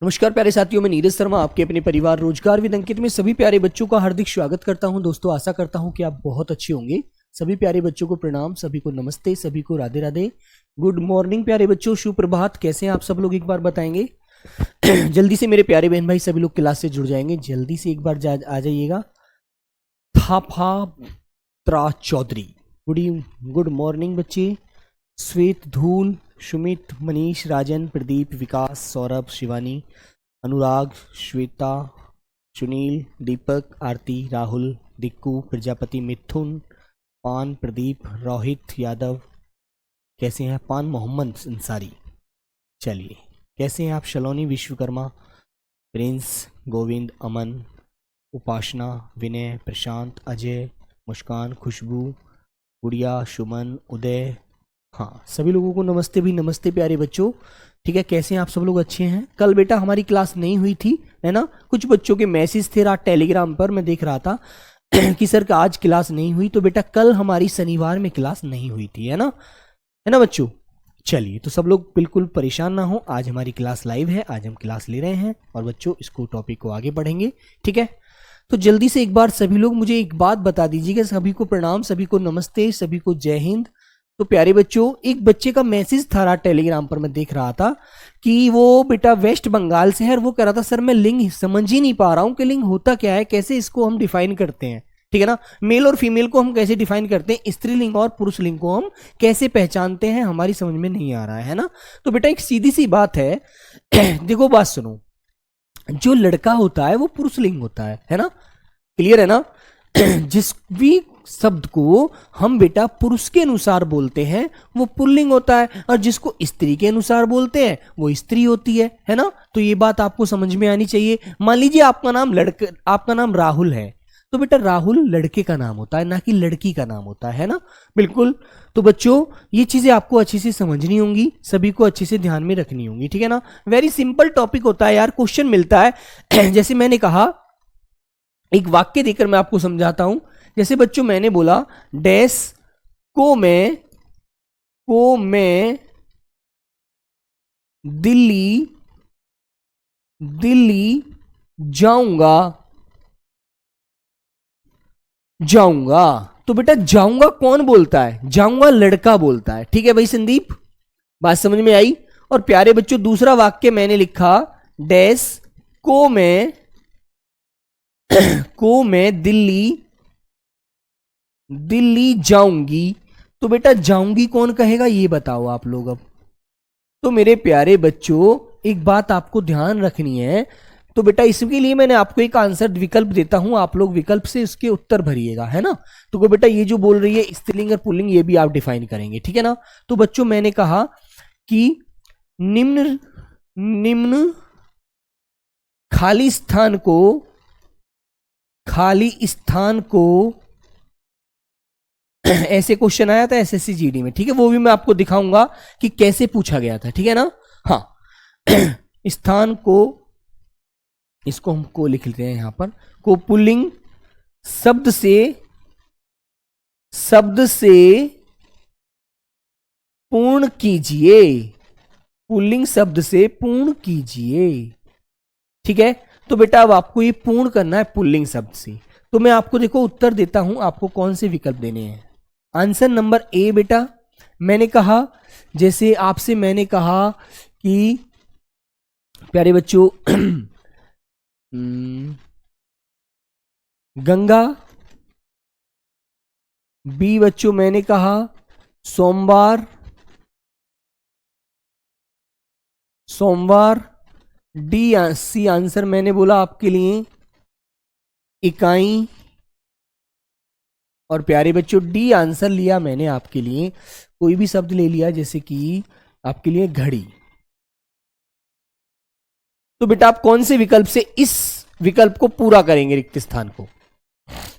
नमस्कार प्यारे साथियों, मैं नीरज शर्मा आपके अपने परिवार रोजगार विद अंकित में सभी प्यारे बच्चों का हार्दिक स्वागत करता हूं। दोस्तों, आशा करता हूं कि आप बहुत अच्छे होंगे। सभी प्यारे बच्चों को प्रणाम, सभी को नमस्ते, सभी को राधे राधे, गुड मॉर्निंग प्यारे बच्चों, सुप्रभात। कैसे हैं आप सब लोग, एक बार बताएंगे। जल्दी से मेरे प्यारे बहन भाई सभी लोग क्लास से जुड़ जाएंगे, जल्दी से एक बार आ जाइएगा। थाफा त्रा चौधरी, गुड मॉर्निंग बच्चे। श्वेत, धूल, सुमित, मनीष, राजन, प्रदीप, विकास, सौरभ, शिवानी, अनुराग, श्वेता, सुनील, दीपक, आरती, राहुल, दिक्कू, प्रजापति, मिथुन, पान, प्रदीप, रोहित यादव। कैसे हैं पान? मोहम्मद अंसारी। चलिए, कैसे हैं आप? शलोनी, विश्वकर्मा, प्रिंस, गोविंद, अमन, उपासना, विनय, प्रशांत, अजय, मुस्कान, खुशबू, गुड़िया, सुमन, उदय। हाँ, सभी लोगों को नमस्ते भी नमस्ते प्यारे बच्चों। ठीक है, कैसे हैं आप सब लोग? अच्छे हैं। कल बेटा हमारी क्लास नहीं हुई थी, है ना। कुछ बच्चों के मैसेज थे रात टेलीग्राम पर, मैं देख रहा था कि सर का आज क्लास नहीं हुई। तो बेटा कल हमारी शनिवार में क्लास नहीं हुई थी, है ना बच्चों। चलिए, तो सब लोग बिल्कुल परेशान ना हो, आज हमारी क्लास लाइव है, आज हम क्लास ले रहे हैं और बच्चों इसको टॉपिक को आगे बढ़ेंगे। ठीक है, तो जल्दी से एक बार सभी लोग मुझे एक बात बता दीजिएगा। सभी को प्रणाम, सभी को नमस्ते, सभी को जय हिंद। तो प्यारे बच्चों, एक बच्चे का मैसेज था रात टेलीग्राम पर, मैं देख रहा था कि वो बेटा वेस्ट बंगाल से है और वो कह रहा था सर मैं लिंग समझ ही नहीं पा रहा हूं कि लिंग होता क्या है, कैसे इसको हम डिफाइन करते हैं। ठीक है ना, मेल और फीमेल को हम कैसे डिफाइन करते हैं, स्त्रीलिंग और पुरुष लिंग को हम कैसे पहचानते हैं, हमारी समझ में नहीं आ रहा है ना। तो बेटा एक सीधी सी बात है देखो बात सुनो, जो लड़का होता है वो पुरुष लिंग होता है ना। क्लियर है ना। जिस भी शब्द को हम बेटा पुरुष के अनुसार बोलते हैं वो पुल्लिंग होता है, और जिसको स्त्री के अनुसार बोलते हैं वो स्त्री होती है ना। तो ये बात आपको समझ में आनी चाहिए। मान लीजिए आपका नाम राहुल है, तो बेटा राहुल लड़के का नाम होता है, ना कि लड़की का नाम होता है ना। बिल्कुल। तो बच्चों ये चीजें आपको अच्छे से समझनी होंगी, सभी को अच्छे से ध्यान में रखनी होंगी। ठीक है ना, वेरी सिंपल टॉपिक होता है यार, क्वेश्चन मिलता है। जैसे मैंने कहा, एक वाक्य देकर मैं आपको समझाता हूं। जैसे बच्चों मैंने बोला डैश को मैं दिल्ली जाऊंगा। तो बेटा जाऊंगा कौन बोलता है? जाऊंगा लड़का बोलता है। ठीक है भाई संदीप, बात समझ में आई। और प्यारे बच्चों दूसरा वाक्य मैंने लिखा डैश को मैं दिल्ली जाऊंगी। तो बेटा जाऊंगी कौन कहेगा, ये बताओ आप लोग अब। तो मेरे प्यारे बच्चों एक बात आपको ध्यान रखनी है। तो बेटा इसके लिए मैंने आपको एक आंसर विकल्प देता हूं, आप लोग विकल्प से इसके उत्तर भरिएगा, है ना। तो बेटा ये जो बोल रही है स्त्रीलिंग और पुल्लिंग, ये भी आप डिफाइन करेंगे। ठीक है ना। तो बच्चों मैंने कहा कि निम्न खाली स्थान को ऐसे क्वेश्चन आया था एसएससी जीडी में। ठीक है, वो भी मैं आपको दिखाऊंगा कि कैसे पूछा गया था। ठीक है ना। हाँ, स्थान को, इसको हमको लिख लेते हैं यहां पर, को पुल्लिंग शब्द से पूर्ण कीजिए। पुल्लिंग शब्द से पूर्ण कीजिए। ठीक है, तो बेटा अब आपको ये पूर्ण करना है पुल्लिंग शब्द से। तो मैं आपको देखो उत्तर देता हूं, आपको कौन से विकल्प देने हैं। आंसर नंबर ए बेटा, मैंने कहा, जैसे आपसे मैंने कहा कि प्यारे बच्चों गंगा। बी बच्चों मैंने कहा सोमवार। डी सी आंसर मैंने बोला आपके लिए इकाई। और प्यारे बच्चों डी आंसर लिया मैंने आपके लिए, कोई भी शब्द ले लिया, जैसे कि आपके लिए घड़ी। तो बेटा आप कौन से विकल्प से इस विकल्प को पूरा करेंगे, रिक्त स्थान को?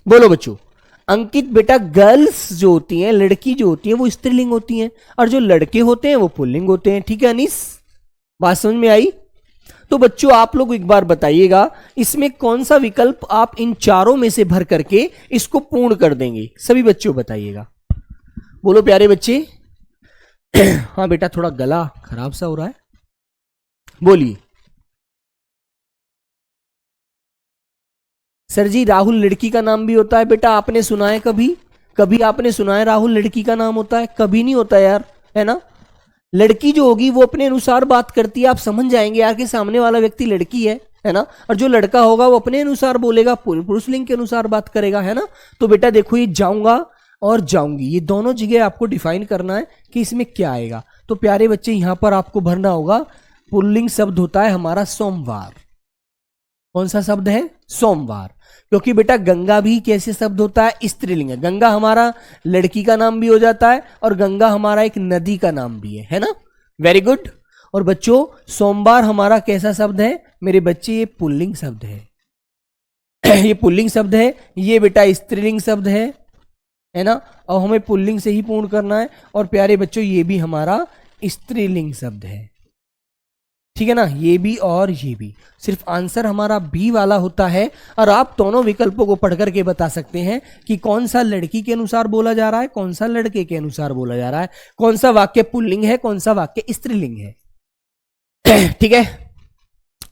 बोलो बच्चों। अंकित बेटा गर्ल्स जो होती हैं, लड़की जो होती है वो स्त्रीलिंग होती हैं, और जो लड़के होते हैं वो पुल्लिंग होते हैं। ठीक है अनीस, बात समझ में आई? तो बच्चों आप लोग एक बार बताइएगा इसमें कौन सा विकल्प आप इन चारों में से भर करके इसको पूर्ण कर देंगे, सभी बच्चों बताइएगा। बोलो प्यारे बच्चे। हाँ बेटा थोड़ा गला खराब सा हो रहा है, बोलिए। सर जी राहुल लड़की का नाम भी होता है बेटा, आपने सुना है कभी? कभी आपने सुना है राहुल लड़की का नाम होता है? कभी नहीं होता यार, है ना। लड़की जो होगी वो अपने अनुसार बात करती है, आप समझ जाएंगे यार कि सामने वाला व्यक्ति लड़की है ना। और जो लड़का होगा वो अपने अनुसार बोलेगा, पुरुष लिंग के अनुसार बात करेगा, है ना। तो बेटा देखो, ये जाऊंगा और जाऊंगी, ये दोनों जगह आपको डिफाइन करना है कि इसमें क्या आएगा। तो प्यारे बच्चे यहां पर आपको भरना होगा, पुल्लिंग शब्द होता है हमारा सोमवार। कौन सा शब्द है? सोमवार। क्योंकि बेटा गंगा भी कैसे शब्द होता है? स्त्रीलिंग है। गंगा हमारा लड़की का नाम भी हो जाता है और गंगा हमारा एक नदी का नाम भी है ना। Very good. और बच्चों सोमवार हमारा कैसा शब्द है मेरे बच्चे? ये पुल्लिंग शब्द है। ये पुल्लिंग शब्द है, ये बेटा स्त्रीलिंग शब्द है ना। और हमें पुल्लिंग से ही पूर्ण करना है। और प्यारे बच्चों ये भी हमारा स्त्रीलिंग शब्द है, ठीक है ना। ये भी और ये भी, सिर्फ आंसर हमारा बी वाला होता है। और आप दोनों विकल्पों को पढ़ करके बता सकते हैं कि कौन सा लड़की के अनुसार बोला जा रहा है, कौन सा लड़के के अनुसार बोला जा रहा है, कौन सा वाक्य पुल्लिंग है, कौन सा वाक्य स्त्रीलिंग है। ठीक है।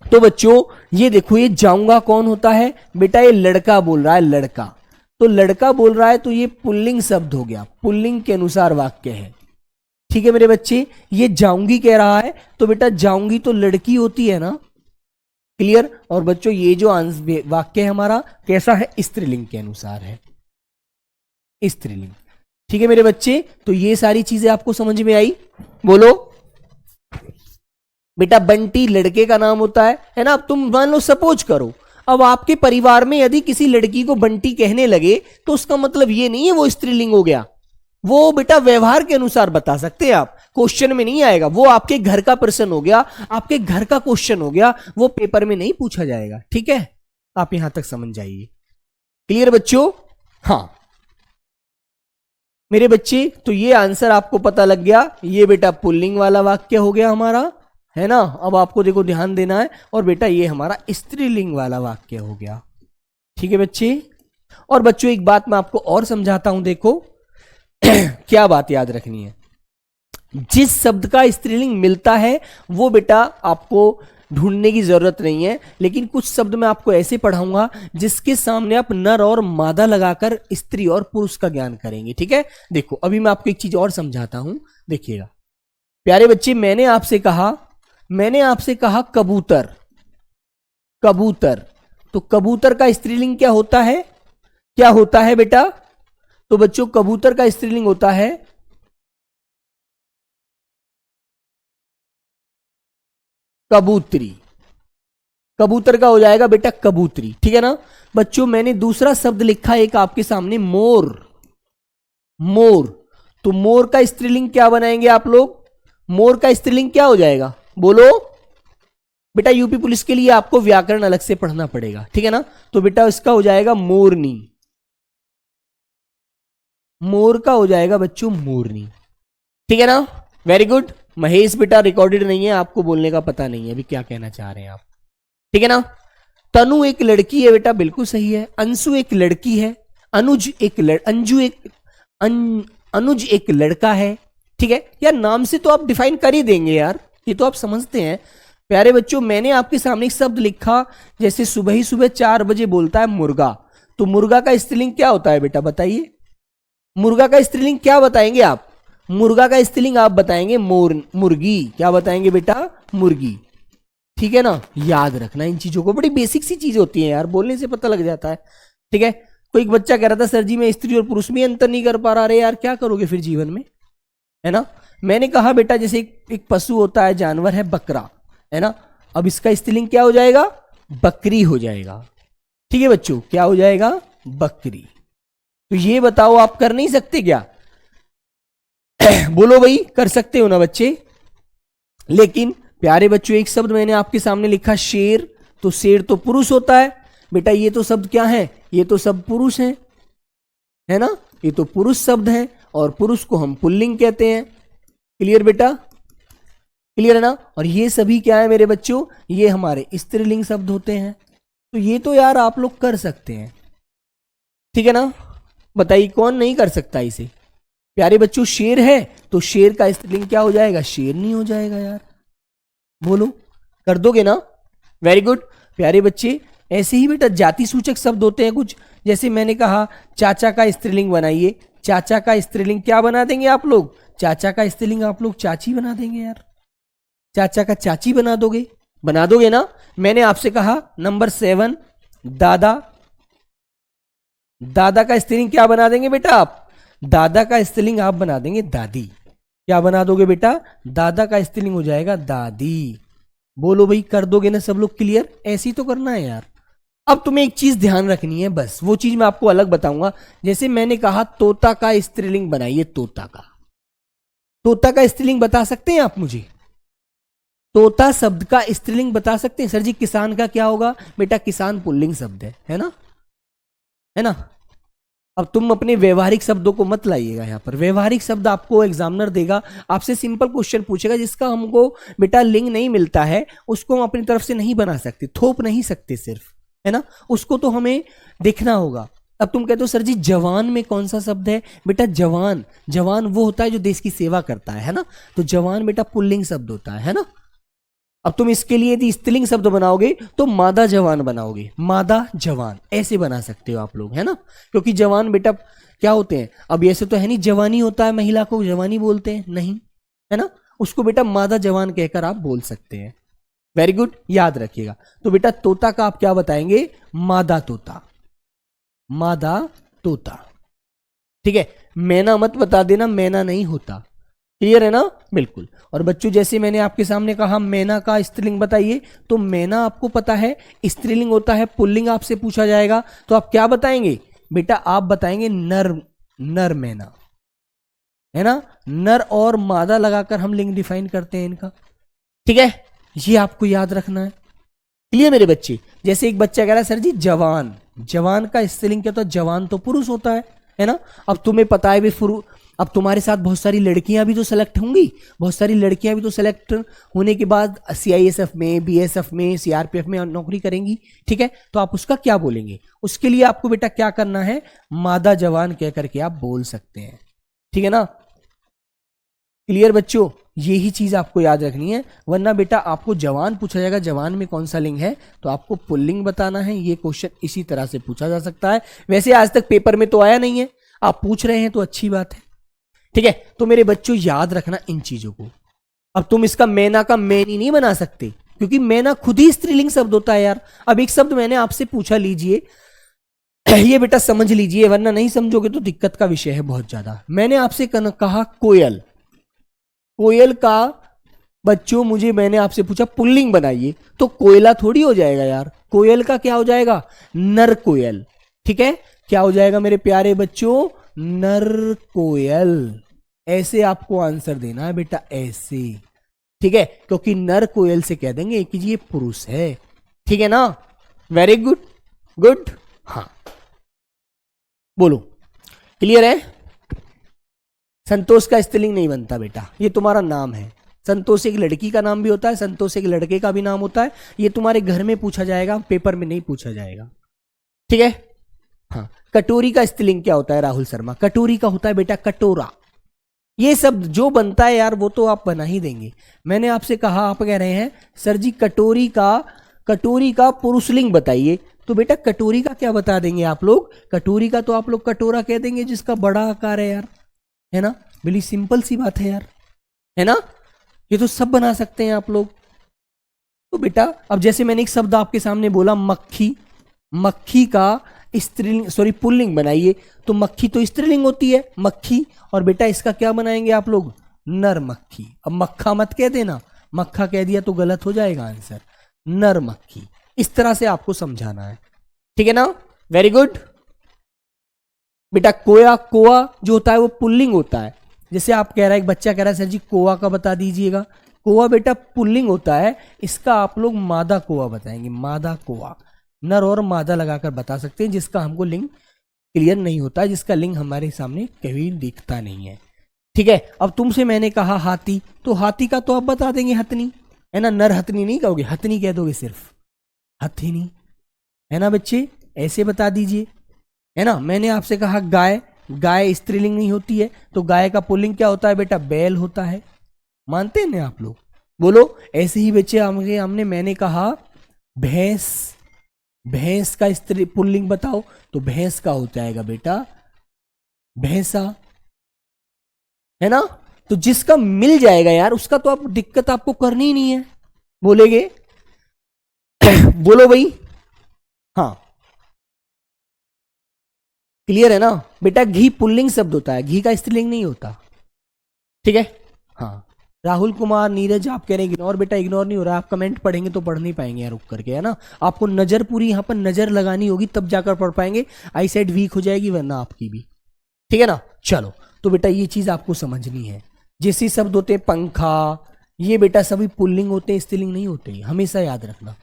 तो बच्चों ये देखो, ये जाऊंगा कौन होता है बेटा? ये लड़का बोल रहा है, लड़का। तो लड़का बोल रहा है तो ये पुल्लिंग शब्द हो गया, पुल्लिंग के अनुसार वाक्य है, ठीक है मेरे बच्चे। ये जाऊंगी कह रहा है तो बेटा जाऊंगी तो लड़की होती है ना, क्लियर। और बच्चों ये जो वाक्य है हमारा कैसा है? स्त्रीलिंग के अनुसार है, स्त्रीलिंग, ठीक है मेरे बच्चे। तो ये सारी चीजें आपको समझ में आई? बोलो बेटा। बंटी लड़के का नाम होता है ना। अब तुम मान लो, सपोज करो, अब आपके परिवार में यदि किसी लड़की को बंटी कहने लगे तो उसका मतलब ये नहीं है वो स्त्रीलिंग हो गया। वो बेटा व्यवहार के अनुसार बता सकते हैं आप, क्वेश्चन में नहीं आएगा। वो आपके घर का प्रश्न हो गया, आपके घर का क्वेश्चन हो गया, वो पेपर में नहीं पूछा जाएगा, ठीक है। आप यहां तक समझ जाइए, क्लियर बच्चों? हाँ मेरे बच्चे, तो ये आंसर आपको पता लग गया। ये बेटा पुल्लिंग वाला वाक्य हो गया हमारा, है ना। अब आपको देखो ध्यान देना है। और बेटा ये हमारा स्त्रीलिंग वाला वाक्य हो गया, ठीक है बच्चे। और बच्चों एक बात मैं आपको और समझाता हूं, देखो क्या बात याद रखनी है। जिस शब्द का स्त्रीलिंग मिलता है वो बेटा आपको ढूंढने की जरूरत नहीं है, लेकिन कुछ शब्द मैं आपको ऐसे पढ़ाऊंगा जिसके सामने आप नर और मादा लगाकर स्त्री और पुरुष का ज्ञान करेंगे, ठीक है। देखो अभी मैं आपको एक चीज और समझाता हूं, देखिएगा प्यारे बच्चे। मैंने आपसे कहा कबूतर, कबूतर। तो कबूतर का स्त्रीलिंग क्या होता है? क्या होता है बेटा? तो बच्चों कबूतर का स्त्रीलिंग होता है कबूतरी। कबूतर का हो जाएगा बेटा कबूतरी, ठीक है ना। बच्चों मैंने दूसरा शब्द लिखा एक आपके सामने, मोर। मोर। तो मोर का स्त्रीलिंग क्या बनाएंगे आप लोग? मोर का स्त्रीलिंग क्या हो जाएगा? बोलो बेटा। यूपी पुलिस के लिए आपको व्याकरण अलग से पढ़ना पड़ेगा, ठीक है ना। तो बेटा इसका हो जाएगा मोरनी। मोर का हो जाएगा बच्चों मोरनी, ठीक है ना। Very good. महेश बेटा रिकॉर्डेड नहीं है, आपको बोलने का पता नहीं है अभी क्या कहना चाह रहे हैं आप, ठीक है ना। तनु एक लड़की है बेटा, बिल्कुल सही है। अंशु एक लड़की है। अनुज एक अनुज एक लड़का है, ठीक है। यार नाम से तो आप डिफाइन कर ही देंगे यार, ये तो आप समझते हैं। प्यारे बच्चों मैंने आपके सामने एक शब्द लिखा, जैसे सुबह ही सुबह 4 बजे बोलता है मुर्गा। तो मुर्गा का स्त्रीलिंग क्या होता है बेटा? बताइए। मुर्गा का स्त्रीलिंग क्या बताएंगे आप? मुर्गा का स्त्रीलिंग आप बताएंगे मुर्गी। क्या बताएंगे बेटा? मुर्गी, ठीक है ना। याद रखना इन चीजों को, बड़ी बेसिक सी चीज होती है यार, बोलने से पता लग जाता है, ठीक है। कोई एक बच्चा कह रहा था सर जी मैं स्त्री और पुरुष में अंतर नहीं कर पा रहा। अरे यार क्या करोगे फिर जीवन में, है ना। मैंने कहा बेटा जैसे एक पशु होता है, जानवर है बकरा, है ना। अब इसका स्त्रीलिंग क्या हो जाएगा? बकरी हो जाएगा, ठीक है बच्चों। क्या हो जाएगा? बकरी। तो ये बताओ आप कर नहीं सकते क्या? बोलो भाई, कर सकते हो ना बच्चे। लेकिन प्यारे बच्चों एक शब्द मैंने आपके सामने लिखा शेर। तो शेर तो पुरुष होता है बेटा। ये तो शब्द क्या है? ये तो सब पुरुष हैं, है ना। ये तो पुरुष शब्द है और पुरुष को हम पुल्लिंग कहते हैं। क्लियर बेटा? क्लियर है ना। और ये सभी क्या है मेरे बच्चों? ये हमारे स्त्रीलिंग शब्द होते हैं। तो ये तो यार आप लोग कर सकते हैं, ठीक है ना। बताइए कौन नहीं कर सकता इसे? प्यारे बच्चों शेर है तो शेर का स्त्रीलिंग क्या हो जाएगा? शेर नहीं हो जाएगा यार। बोलो कर दोगे ना? वेरी गुड प्यारे बच्चे। ऐसे ही बेटा जाति सूचक शब्द होते हैं कुछ, जैसे मैंने कहा चाचा का स्त्रीलिंग बनाइए, चाचा का स्त्रीलिंग क्या बना देंगे आप लोग, चाचा का स्त्रीलिंग आप लोग चाची बना देंगे यार, चाचा का चाची बना दोगे ना। मैंने आपसे कहा नंबर 7 दादा, दादा का स्त्रीलिंग क्या बना देंगे बेटा आप, दादा का स्त्रीलिंग आप बना देंगे दादी। क्या बना दोगे बेटा, दादा का स्त्रीलिंग हो जाएगा दादी। बोलो भाई, कर दोगे ना सब लोग क्लियर, ऐसे ही तो करना है यार। अब तुम्हें एक चीज ध्यान रखनी है, बस वो चीज मैं आपको अलग बताऊंगा। जैसे मैंने कहा तोता का स्त्रीलिंग बनाइए, तोता का स्त्रीलिंग बता सकते हैं आप मुझे, तोता शब्द का स्त्रीलिंग बता सकते हैं। सर जी किसान का क्या होगा, बेटा किसान पुल्लिंग शब्द है ना, है ना। अब तुम अपने व्यवहारिक शब्दों को मत लाइएगा यहाँ पर, व्यवहारिक शब्द आपको एग्जामिनर देगा, आपसे सिंपल क्वेश्चन पूछेगा जिसका हमको बेटा लिंग नहीं मिलता है, उसको हम अपनी तरफ से नहीं बना सकते, थोप नहीं सकते सिर्फ, है ना, उसको तो हमें देखना होगा। अब तुम कहते हो सर जी जवान में कौन सा शब्द है, बेटा जवान, जवान वो होता है जो देश की सेवा करता है ना, तो जवान बेटा पुल्लिंग शब्द होता है ना। अब तुम इसके लिए यदि स्त्रीलिंग शब्द बनाओगे तो मादा जवान बनाओगे, मादा जवान ऐसे बना सकते हो आप लोग, है ना, क्योंकि जवान बेटा क्या होते हैं, अब ऐसे तो है नहीं जवानी होता है, महिला को जवानी बोलते हैं नहीं, है ना, उसको बेटा मादा जवान कहकर आप बोल सकते हैं। वेरी गुड, याद रखिएगा। तो बेटा तोता का आप क्या बताएंगे, मादा तोता, मादा तोता, ठीक है। मैना मत बता देना, मैना नहीं होता, क्लियर है ना, बिल्कुल। और बच्चों जैसे मैंने आपके सामने कहा मैना का स्त्रीलिंग बताइए, तो मैना आपको पता है स्त्रीलिंग होता है, पुल्लिंग आपसे पूछा जाएगा तो आप क्या बताएंगे बेटा, आप बताएंगे नर, नर मैना, है ना, नर और मादा लगाकर हम लिंग डिफाइन करते हैं इनका, ठीक है, ये आपको याद रखना है। क्लियर मेरे बच्चे। जैसे एक बच्चा कह रहा है सर जी जवान, जवान का स्त्रीलिंग क्या होता है, जवान तो पुरुष होता है ना। अब तुम्हें पता है भी अब तुम्हारे साथ बहुत सारी लड़कियां भी तो सेलेक्ट होंगी, बहुत सारी लड़कियां भी तो सेलेक्ट होने के बाद सीआईएसएफ में, बीएसएफ में, सीआरपीएफ में नौकरी करेंगी, ठीक है, तो आप उसका क्या बोलेंगे, उसके लिए आपको बेटा क्या करना है, मादा जवान कह करके आप बोल सकते हैं, ठीक है ना। क्लियर बच्चों, यही चीज आपको याद रखनी है, वरना बेटा आपको जवान पूछा जाएगा, जवान में कौन सा लिंग है, तो आपको पुल्लिंग बताना है। ये क्वेश्चन इसी तरह से पूछा जा सकता है, वैसे आज तक पेपर में तो आया नहीं है, आप पूछ रहे हैं तो अच्छी बात है, ठीक है। तो मेरे बच्चों याद रखना इन चीजों को। अब तुम इसका मैना का मैनी नहीं बना सकते, क्योंकि मैना खुद ही स्त्रीलिंग शब्द होता है यार। अब एक शब्द मैंने आपसे पूछा, लीजिए ये बेटा समझ लीजिए, वरना नहीं समझोगे तो दिक्कत का विषय है बहुत ज्यादा। मैंने आपसे कहा कोयल, कोयल का बच्चों मुझे मैंने आपसे पूछा पुल्लिंग बनाइए, तो कोयला थोड़ी हो जाएगा यार, कोयल का क्या हो जाएगा, नर कोयल, ठीक है, क्या हो जाएगा मेरे प्यारे बच्चों, नर कोयल। ऐसे आपको आंसर देना है बेटा, ऐसे, ठीक है, क्योंकि नर कोयल से कह देंगे कि ये पुरुष है, ठीक है ना। वेरी गुड, गुड, हाँ बोलो, क्लियर है। संतोष का स्त्रीलिंग नहीं बनता बेटा, ये तुम्हारा नाम है, संतोष एक लड़की का नाम भी होता है, संतोष एक लड़के का भी नाम होता है, ये तुम्हारे घर में पूछा जाएगा, पेपर में नहीं पूछा जाएगा, ठीक है। हाँ, कटोरी का स्त्रीलिंग क्या होता है राहुल शर्मा, कटोरी का होता है बेटा कटोरा। ये सब जो बनता है यार वो तो आप बना ही देंगे। मैंने आपसे कहा, आप कह रहे हैं सर जी कटोरी का पुरुषलिंग बताइए, तो बेटा कटोरी का क्या बता देंगे आप लोग, कटोरी का तो आप लोग कटोरा कह देंगे जिसका बड़ा आकार है यार, है ना, बड़ी सिंपल सी बात है यार, है ना, ये तो सब बना सकते हैं आप लोग। तो बेटा अब जैसे मैंने एक शब्द आपके सामने बोला मक्खी, मक्खी का स्त्रीलिंग सॉरी पुल्लिंग बनाइए, तो मक्खी तो स्त्रीलिंग होती है मक्खी, और बेटा इसका क्या बनाएंगे आप लोग, नर मक्खी। अब मक्खा मत कह देना, मक्खा कह दिया तो गलत हो जाएगा आंसर, नर मक्खी। इस तरह से आपको समझाना है, ठीक है ना, वेरी गुड बेटा। कोआ जो होता है वो पुल्लिंग होता है, जैसे आप कह रहा है, एक बच्चा कह रहा है सर जी कोआ का बता दीजिएगा, कोआ बेटा पुल्लिंग होता है, इसका आप लोग मादा कोआ बताएंगे, मादा कोआ, नर और मादा लगाकर बता सकते हैं, जिसका हमको लिंग क्लियर नहीं होता है, जिसका लिंग हमारे सामने कभी दिखता नहीं है, ठीक है। अब तुमसे मैंने कहा हाथी, तो हाथी का तो आप बता देंगे हथनी, है ना, नर हथनी नहीं कहोगे, हथनी कह दोगे सिर्फ, हथनी, है ना बच्चे, ऐसे बता दीजिए, है ना। मैंने आपसे कहा गाय, गाय स्त्रीलिंग नहीं होती है, तो गाय का पुल्लिंग क्या होता है बेटा, बैल होता है, मानते हैं ना आप लोग, बोलो। ऐसे ही बच्चे हमने मैंने कहा भैंस, भैंस का स्त्री पुल्लिंग बताओ, तो भैंस का हो जाएगा बेटा भैंसा, है ना। तो जिसका मिल जाएगा यार उसका तो आप दिक्कत आपको करनी ही नहीं है, बोलेगे बोलो भाई, हाँ क्लियर है ना बेटा। घी पुल्लिंग शब्द होता है, घी का स्त्रीलिंग नहीं होता, ठीक है। हाँ राहुल कुमार, नीरज आप कह रहे हैं इग्नोर, बेटा इग्नोर नहीं हो रहा, आप कमेंट पढ़ेंगे तो पढ़ नहीं पाएंगे यार रुक करके, है ना। आपको नजर पूरी यहाँ पर नजर लगानी होगी तब जाकर पढ़ पाएंगे, आई साइड वीक हो जाएगी वरना आपकी भी, ठीक है ना। चलो तो बेटा ये चीज आपको समझनी है। जैसे शब्द होते हैं पंखा, ये बेटा सभी पुल्लिंग होते हैं, स्त्रीलिंग नहीं होते, हमेशा याद रखना,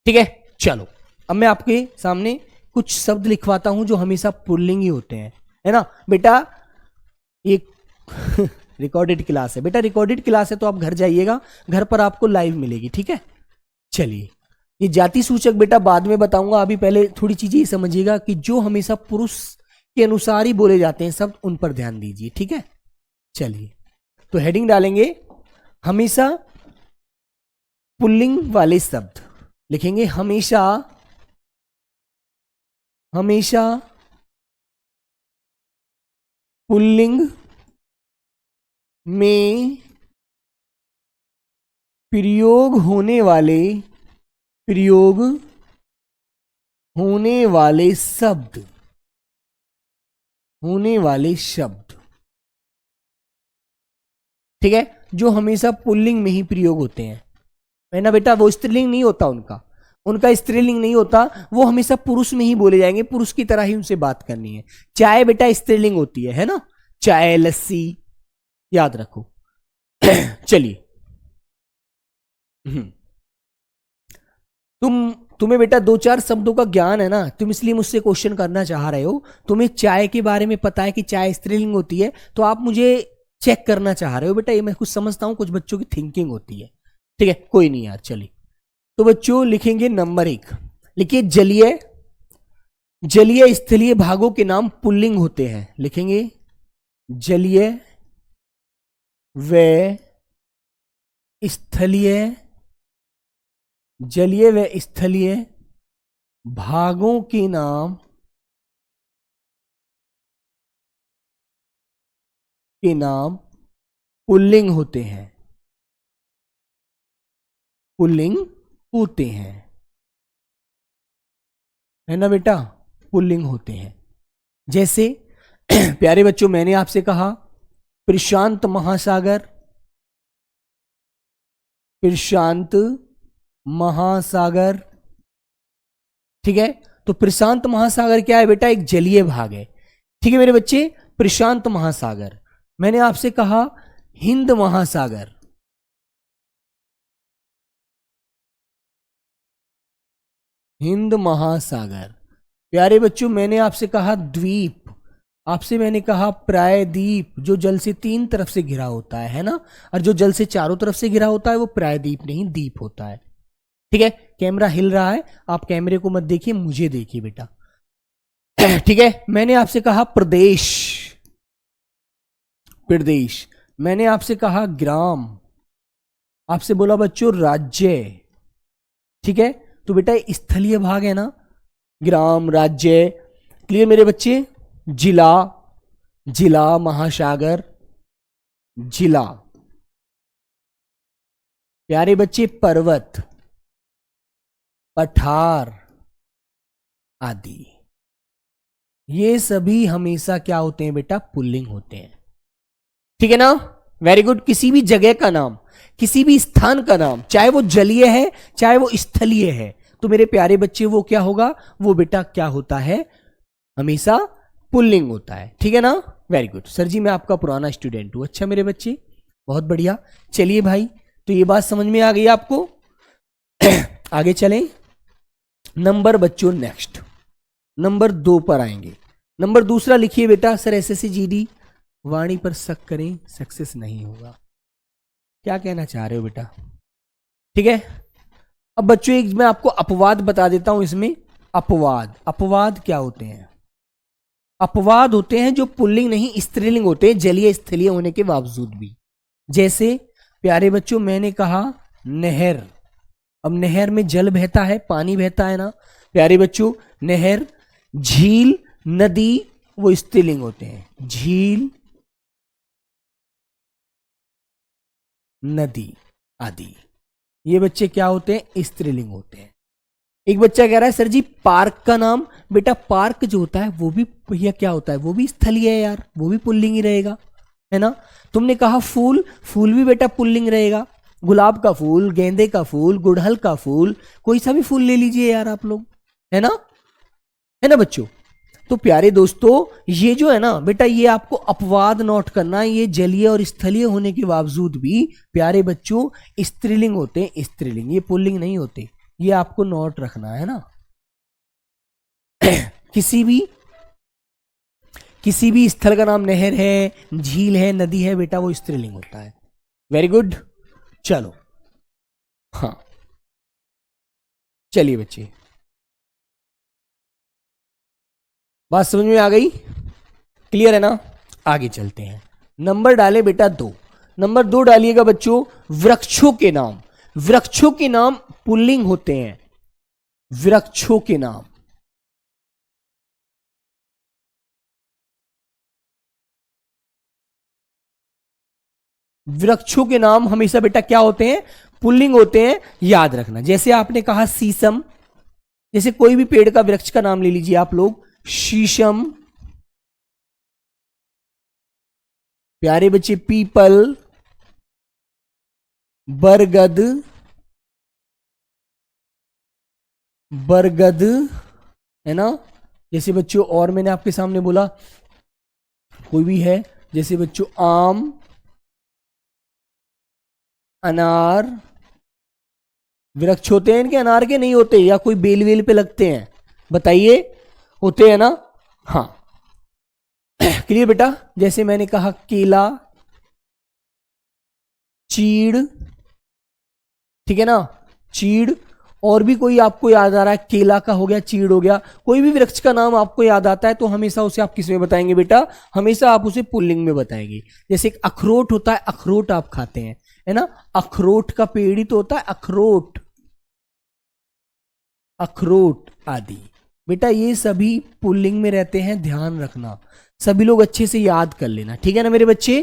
ठीक है। चलो अब मैं आपके सामने कुछ शब्द लिखवाता हूं जो हमेशा पुल्लिंग ही होते हैं, है ना बेटा। एक रिकॉर्डेड क्लास है बेटा, रिकॉर्डेड क्लास है तो आप घर जाइएगा, घर पर आपको लाइव मिलेगी, ठीक है। चलिए ये जाति सूचक बेटा बाद में बताऊंगा, अभी पहले थोड़ी चीजें ये समझिएगा कि जो हमेशा पुरुष के अनुसार ही बोले जाते हैं शब्द, उन पर ध्यान दीजिए, ठीक है। चलिए तो हेडिंग डालेंगे, हमेशा पुल्लिंग वाले शब्द लिखेंगे, हमेशा, हमेशा पुल्लिंग में प्रयोग होने वाले शब्द, ठीक है, जो हमेशा पुल्लिंग में ही प्रयोग होते हैं, है ना बेटा। वो स्त्रीलिंग नहीं होता, उनका स्त्रीलिंग नहीं होता, वो हमेशा पुरुष में ही बोले जाएंगे, पुरुष की तरह ही उनसे बात करनी है। चाय बेटा स्त्रीलिंग होती है ना, चाय लस्सी याद रखो। चलिए तुम्हें बेटा दो चार शब्दों का ज्ञान है ना, तुम इसलिए मुझसे क्वेश्चन करना चाह रहे हो, तुम्हें चाय के बारे में पता है कि चाय स्त्रीलिंग होती है, तो आप मुझे चेक करना चाह रहे हो बेटा, ये मैं कुछ समझता हूं, कुछ बच्चों की थिंकिंग होती है, ठीक है, कोई नहीं यार। चलिए तो बच्चों लिखेंगे नंबर 1, लिखिए जलीय, जलीय स्थलीय भागों के नाम पुल्लिंग होते हैं, लिखेंगे जलीय व स्थलीय, जलीय व स्थलीय भागों के नाम पुल्लिंग होते हैं, पुल्लिंग होते हैं, है ना बेटा, पुल्लिंग होते हैं। जैसे प्यारे बच्चों मैंने आपसे कहा प्रशांत महासागर, प्रशांत महासागर, ठीक है। तो प्रशांत महासागर क्या है बेटा, एक जलीय भाग है, ठीक है मेरे बच्चे। प्रशांत महासागर, मैंने आपसे कहा हिंद महासागर, हिंद महासागर। प्यारे बच्चों मैंने आपसे कहा द्वीप, आपसे मैंने कहा प्रायद्वीप, जो जल से 3 तरफ से घिरा होता है ना, और जो जल से चारों तरफ से घिरा होता है वो प्रायद्वीप नहीं द्वीप होता है, ठीक है। कैमरा हिल रहा है, आप कैमरे को मत देखिए, मुझे देखिए बेटा, ठीक है। मैंने आपसे कहा प्रदेश, प्रदेश, मैंने आपसे कहा ग्राम, आपसे बोला बच्चों राज्य, ठीक है। तो बेटा स्थलीय भाग है ना, ग्राम राज्य, क्लियर मेरे बच्चे। जिला, जिला महासागर, जिला, प्यारे बच्चे पर्वत, पठार आदि, ये सभी हमेशा क्या होते हैं बेटा, पुल्लिंग होते हैं, ठीक है ना। Very good. किसी भी जगह का नाम, किसी भी स्थान का नाम, चाहे वो जलीय है चाहे वो स्थलीय है, तो मेरे प्यारे बच्चे वो क्या होगा, वो बेटा क्या होता है, हमेशा पुल्लिंग होता है, ठीक है ना। वेरी गुड सर जी, मैं आपका पुराना स्टूडेंट हूं। अच्छा मेरे बच्चे बहुत बढ़िया। चलिए भाई तो ये बात समझ में आ गई आपको। आगे चलें, नंबर बच्चों नेक्स्ट नंबर 2 पर आएंगे। नंबर दूसरा लिखिए बेटा, सर एसएससी जीडी वाणी पर शक करें सक्सेस नहीं होगा, क्या कहना चाह रहे हो बेटा, ठीक है। अब बच्चों एक मैं आपको अपवाद बता देता हूं इसमें। अपवाद, अपवाद क्या होते हैं, अपवाद होते हैं जो पुल्लिंग नहीं स्त्रीलिंग होते हैं, जलीय स्थलीय होने के बावजूद भी। जैसे प्यारे बच्चों मैंने कहा नहर, अब नहर में जल बहता है, पानी बहता है ना, प्यारे बच्चों, नहर, झील, नदी वो स्त्रीलिंग होते हैं। झील, नदी आदि ये बच्चे क्या होते हैं? स्त्रीलिंग होते हैं। एक बच्चा कह रहा है सर जी पार्क का नाम। बेटा पार्क जो होता है वो भी भैया क्या होता है? वो भी स्थलीय है यार, वो भी पुल्लिंग ही रहेगा, है ना। तुमने कहा फूल, फूल भी बेटा पुल्लिंग रहेगा। गुलाब का फूल, गेंदे का फूल, गुड़हल का फूल, कोई सा भी फूल ले लीजिए यार आप लोग, है ना, है ना बच्चों। तो प्यारे दोस्तों ये जो है ना बेटा, ये आपको अपवाद नोट करना है। ये जलीय और स्थलीय होने के बावजूद भी प्यारे बच्चों स्त्रीलिंग होते हैं, स्त्रीलिंग, ये पुल्लिंग नहीं होते। ये आपको नोट रखना है ना। किसी भी स्थल का नाम नहर है, झील है, नदी है बेटा, वो स्त्रीलिंग होता है। Very good. चलो हाँ, चलिए बच्चे, बात समझ में आ गई? क्लियर है ना? आगे चलते हैं। नंबर डाले बेटा 2। नंबर 2 डालिएगा बच्चों, वृक्षों के नाम। वृक्षों के नाम पुल्लिंग होते हैं। वृक्षों के नाम, वृक्षों के नाम हमेशा बेटा क्या होते हैं? पुल्लिंग होते हैं, याद रखना। जैसे आपने कहा शीशम, जैसे कोई भी पेड़ का वृक्ष का नाम ले लीजिए आप लोग, शीशम। प्यारे बच्चे पीपल, बरगद, बरगद, है ना। जैसे बच्चों और मैंने आपके सामने बोला कोई भी है, जैसे बच्चों आम, अनार। वृक्ष होते हैं इनके, अनार के नहीं होते, या कोई बेल वेल पे लगते हैं? बताइए, होते हैं ना। हाँ क्लियर बेटा। जैसे मैंने कहा केला, चीड़, ठीक है ना, चीड़। और भी कोई आपको याद आ रहा है? केला का हो गया, चीड़ हो गया। कोई भी वृक्ष का नाम आपको याद आता है तो हमेशा उसे आप किस में बताएंगे बेटा? हमेशा आप उसे पुल्लिंग में बताएंगे। जैसे एक अखरोट होता है, अखरोट आप खाते हैं, है ना, अखरोट का पेड़ ही तो होता है अखरोट, अखरोट आदि। बेटा ये सभी पुल्लिंग में रहते हैं, ध्यान रखना। सभी लोग अच्छे से याद कर लेना, ठीक है ना मेरे बच्चे।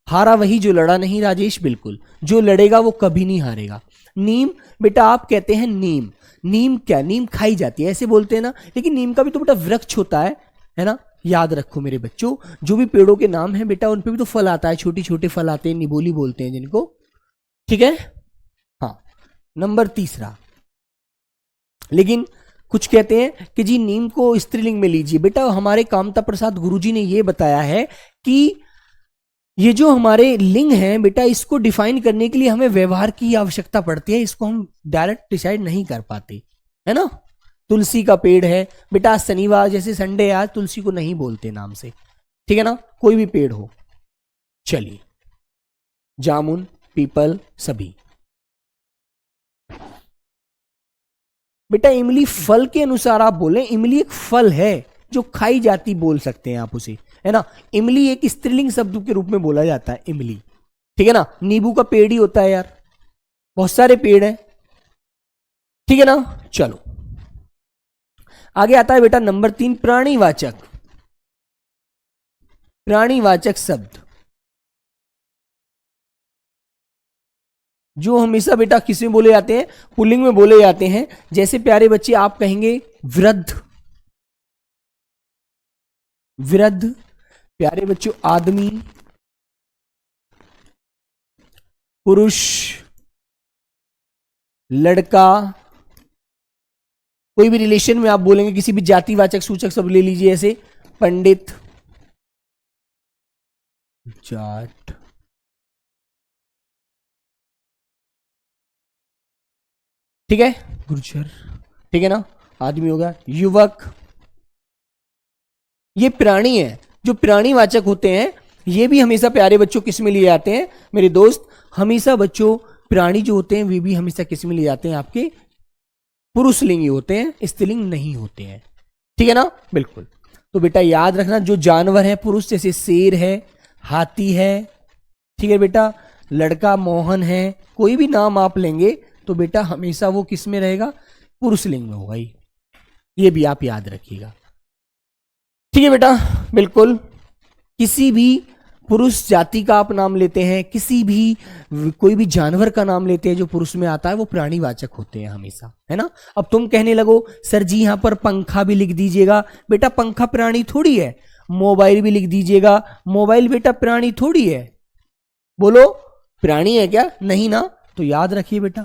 हारा वही जो लड़ा नहीं राजेश, बिल्कुल, जो लड़ेगा वो कभी नहीं हारेगा। नीम, बेटा आप कहते हैं नीम। नीम क्या? नीम खाई जाती है ऐसे बोलते हैं ना, लेकिन नीम का भी तो बेटा वृक्ष होता है ना। याद रखो मेरे बच्चों, जो भी पेड़ों के नाम हैं बेटा उन पे भी तो फल आता है, छोटे छोटे फल आते हैं, निबोली बोलते हैं जिनको, ठीक है। हाँ, नंबर 3। लेकिन कुछ कहते हैं कि जी नीम को स्त्रीलिंग में लीजिए। बेटा हमारे कामता प्रसाद गुरुजी ने यह बताया है कि ये जो हमारे लिंग हैं बेटा, इसको डिफाइन करने के लिए हमें व्यवहार की आवश्यकता पड़ती है, इसको हम डायरेक्ट डिसाइड नहीं कर पाते, है ना। तुलसी का पेड़ है बेटा, शनिवार जैसे संडे आज तुलसी को नहीं बोलते नाम से, ठीक है ना, कोई भी पेड़ हो। चलिए, जामुन, पीपल, सभी। बेटा इमली फल के अनुसार आप बोले, इमली एक फल है जो खाई जाती, बोल सकते हैं आप उसे, है ना। इमली एक स्त्रीलिंग शब्द के रूप में बोला जाता है, इमली, ठीक है ना। नींबू का पेड़ ही होता है यार, बहुत सारे पेड़ हैं, ठीक है ना। चलो आगे आता है बेटा नंबर 3, प्राणीवाचक। प्राणीवाचक शब्द जो हमेशा बेटा किस में बोले जाते हैं? पुल्लिंग में बोले जाते हैं। जैसे प्यारे बच्चे आप कहेंगे वृद्ध, वृद्ध। प्यारे बच्चों आदमी, पुरुष, लड़का। कोई भी रिलेशन में आप बोलेंगे, किसी भी जातिवाचक सूचक शब्द ले लीजिए, ऐसे पंडित, जाट, ठीक है, गुर्जर, ठीक है ना, आदमी हो गया, युवक। ये प्राणी है, जो प्राणीवाचक होते हैं ये भी हमेशा प्यारे बच्चों किस में लिए जाते हैं मेरे दोस्त? हमेशा बच्चों प्राणी जो होते हैं वे भी हमेशा किस में लिए जाते हैं? आपके पुरुषलिंगी होते हैं, स्त्रीलिंग नहीं होते हैं, ठीक है ना, बिल्कुल। तो बेटा याद रखना, जो जानवर है पुरुष, जैसे शेर है, हाथी है, ठीक है बेटा, लड़का मोहन है, कोई भी नाम आप लेंगे तो बेटा हमेशा वो किस में रहेगा? पुरुषलिंग में होगा ही, ये भी आप याद रखिएगा। ठीक है बेटा, बिल्कुल। किसी भी पुरुष जाति का आप नाम लेते हैं, किसी भी कोई भी जानवर का नाम लेते हैं जो पुरुष में आता है, वो प्राणीवाचक होते हैं हमेशा, है ना। अब तुम कहने लगो सर जी यहां पर पंखा भी लिख दीजिएगा। बेटा पंखा प्राणी थोड़ी है। मोबाइल भी लिख दीजिएगा। मोबाइल बेटा प्राणी थोड़ी है। बोलो प्राणी है क्या? नहीं ना। तो याद रखिए बेटा।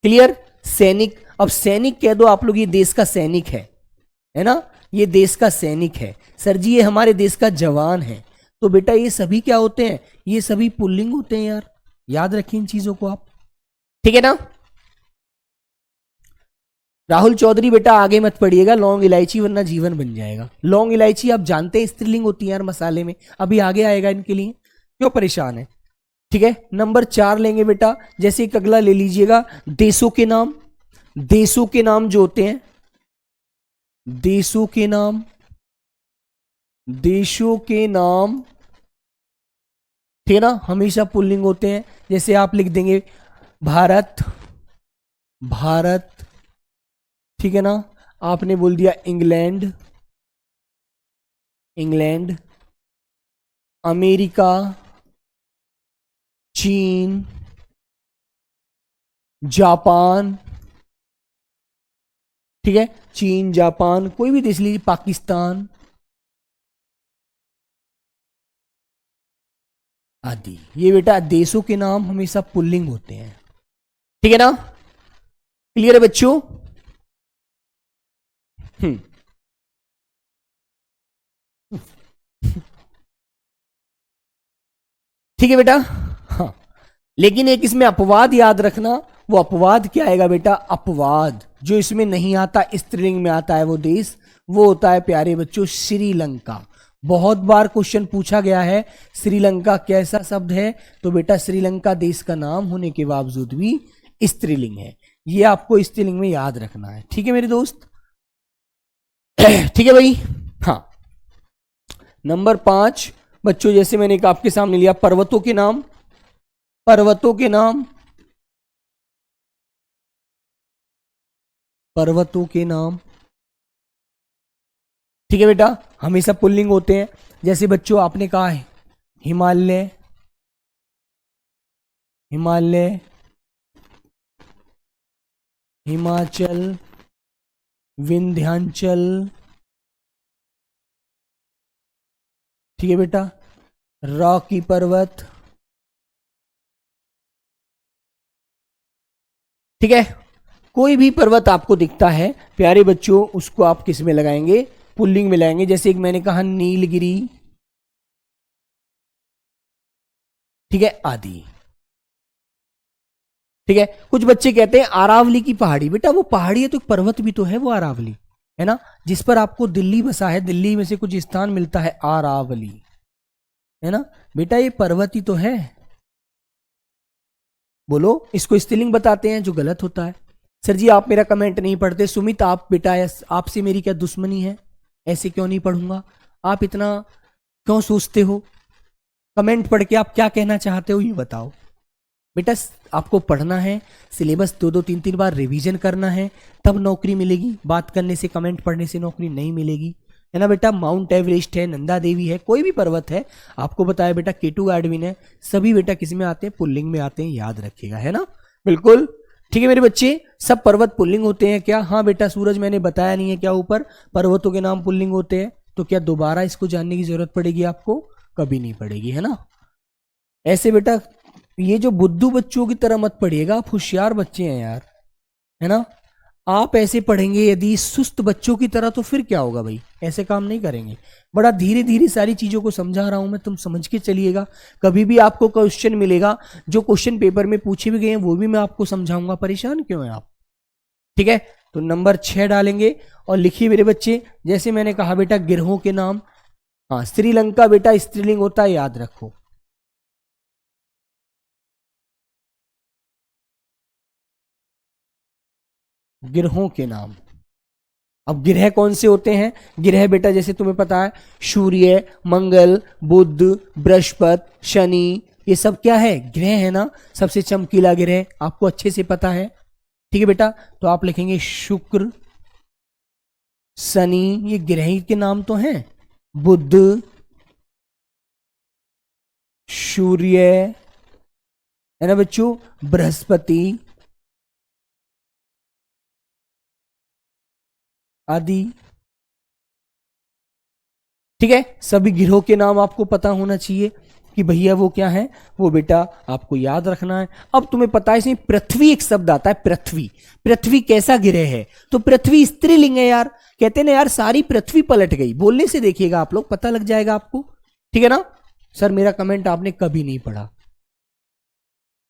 क्लियर। सैनिक, अब सैनिक कह दो आप लोग, ये देश का सैनिक है ना, ये देश का सैनिक है। सर जी ये हमारे देश का जवान है। तो बेटा ये सभी क्या होते हैं? ये सभी पुल्लिंग होते हैं यार। याद रखिए इन चीजों को आप। ठीक है ना। राहुल चौधरी बेटा आगे मत पढ़िएगा, लौंग इलायची वरना जीवन बन जाएगा। लौंग इलायची आप जानते हैं स्त्रीलिंग होती है यार मसाले में, अभी आगे आएगा इनके लिए, क्यों परेशान है। ठीक है, नंबर 4 लेंगे बेटा। जैसे एक अगला ले लीजिएगा, देशों के नाम। देशों के नाम जो होते हैं, देशों के नाम, देशों के नाम, ठीक है ना, हमेशा पुल्लिंग होते हैं। जैसे आप लिख देंगे भारत, भारत, ठीक है ना। आपने बोल दिया इंग्लैंड, इंग्लैंड, अमेरिका, चीन, जापान, ठीक है, चीन, जापान, कोई भी देश लीजिए, पाकिस्तान आदि। ये बेटा देशों के नाम हमेशा पुल्लिंग होते हैं। ठीक है ना। क्लियर है बच्चों? ठीक है बेटा। हाँ, लेकिन एक इसमें अपवाद याद रखना। वो अपवाद क्या आएगा बेटा? अपवाद जो इसमें नहीं आता, स्त्रीलिंग में आता है वो देश, वो होता है प्यारे बच्चों श्रीलंका। बहुत बार क्वेश्चन पूछा गया है श्रीलंका कैसा शब्द है, तो बेटा श्रीलंका देश का नाम होने के बावजूद भी स्त्रीलिंग है। ये आपको स्त्रीलिंग में याद रखना है। ठीक है मेरे दोस्त। ठीक है भाई। हाँ, नंबर 5 बच्चों, जैसे मैंने एक आपके सामने लिया, पर्वतों के नाम। पर्वतों के नाम, पर्वतों के नाम, ठीक है बेटा, हमेशा पुल्लिंग होते हैं। जैसे बच्चों आपने कहा है हिमालय, हिमालय, हिमाचल, विंध्याचल, ठीक है बेटा, रॉकी पर्वत, ठीक है। कोई भी पर्वत आपको दिखता है प्यारे बच्चों, उसको आप किस में लगाएंगे? पुल्लिंग में लगाएंगे। जैसे एक मैंने कहा नीलगिरी, ठीक है, आदि। ठीक है। कुछ बच्चे कहते हैं अरावली की पहाड़ी। बेटा वो पहाड़ी है तो पर्वत भी तो है, वो अरावली है ना, जिस पर आपको दिल्ली बसा है, दिल्ली में से कुछ स्थान मिलता है अरावली, है ना बेटा, ये पर्वत ही तो है। बोलो, इसको स्त्रीलिंग बताते हैं जो गलत होता है। सर जी आप मेरा कमेंट नहीं पढ़ते। सुमित आप बेटा, आपसे मेरी क्या दुश्मनी है? ऐसे क्यों नहीं पढ़ूंगा? आप इतना क्यों सोचते हो? कमेंट पढ़ के आप क्या कहना चाहते हो ये बताओ। बेटा आपको पढ़ना है, सिलेबस 2-2 3-3 बार रिवीजन करना है, तब नौकरी मिलेगी। बात करने से, कमेंट पढ़ने से नौकरी नहीं मिलेगी, है ना बेटा। माउंट एवरेस्ट है, नंदा देवी है, कोई भी पर्वत है, आपको बताया बेटा केटू गार्डविन है, सभी बेटा किस में आते हैं? पुल्लिंग में आते हैं, याद रखिएगा, है ना। बिल्कुल ठीक है मेरे बच्चे। सब पर्वत पुल्लिंग होते हैं क्या? हाँ बेटा सूरज, मैंने बताया नहीं है क्या ऊपर, पर्वतों के नाम पुल्लिंग होते हैं। तो क्या दोबारा इसको जानने की जरूरत पड़ेगी आपको? कभी नहीं पड़ेगी, है ना। ऐसे बेटा ये जो बुद्धू बच्चों की तरह मत पढ़िएगा, आप होशियार बच्चे हैं यार, है ना। आप ऐसे पढ़ेंगे यदि सुस्त बच्चों की तरह, तो फिर क्या होगा भाई? ऐसे काम नहीं करेंगे। बड़ा धीरे धीरे सारी चीजों को समझा रहा हूं मैं, तुम समझ के चलिएगा। कभी भी आपको क्वेश्चन मिलेगा, जो क्वेश्चन पेपर में पूछे भी गए हैं वो भी मैं आपको समझाऊंगा, परेशान क्यों है आप? ठीक है, तो नंबर 6 डालेंगे और लिखिए मेरे बच्चे। जैसे मैंने कहा बेटा गिरहों के नाम, हाँ श्रीलंका बेटा स्त्रीलिंग होता है, याद रखो। गिरहों के नाम। अब गिरह कौन से होते हैं? गिरह बेटा जैसे तुम्हें पता है सूर्य, मंगल, बुध, बृहस्पति, शनि, ये सब क्या है? ग्रह है ना। सबसे चमकीला ग्रह आपको अच्छे से पता है, ठीक है बेटा। तो आप लिखेंगे शुक्र, शनि, ये ग्रह के नाम तो हैं। बुध, सूर्य, है ना बच्चों, बृहस्पति आदि। ठीक है, सभी ग्रहों के नाम आपको पता होना चाहिए कि भैया वो क्या है, वो बेटा आपको याद रखना है। अब तुम्हें पता है इसमें पृथ्वी एक शब्द आता है, पृथ्वी। पृथ्वी कैसा ग्रह है? तो पृथ्वी स्त्रीलिंग है यार। कहते ना यार सारी पृथ्वी पलट गई, बोलने से देखिएगा आप लोग, पता लग जाएगा आपको। ठीक है ना? सर मेरा कमेंट आपने कभी नहीं पढ़ा।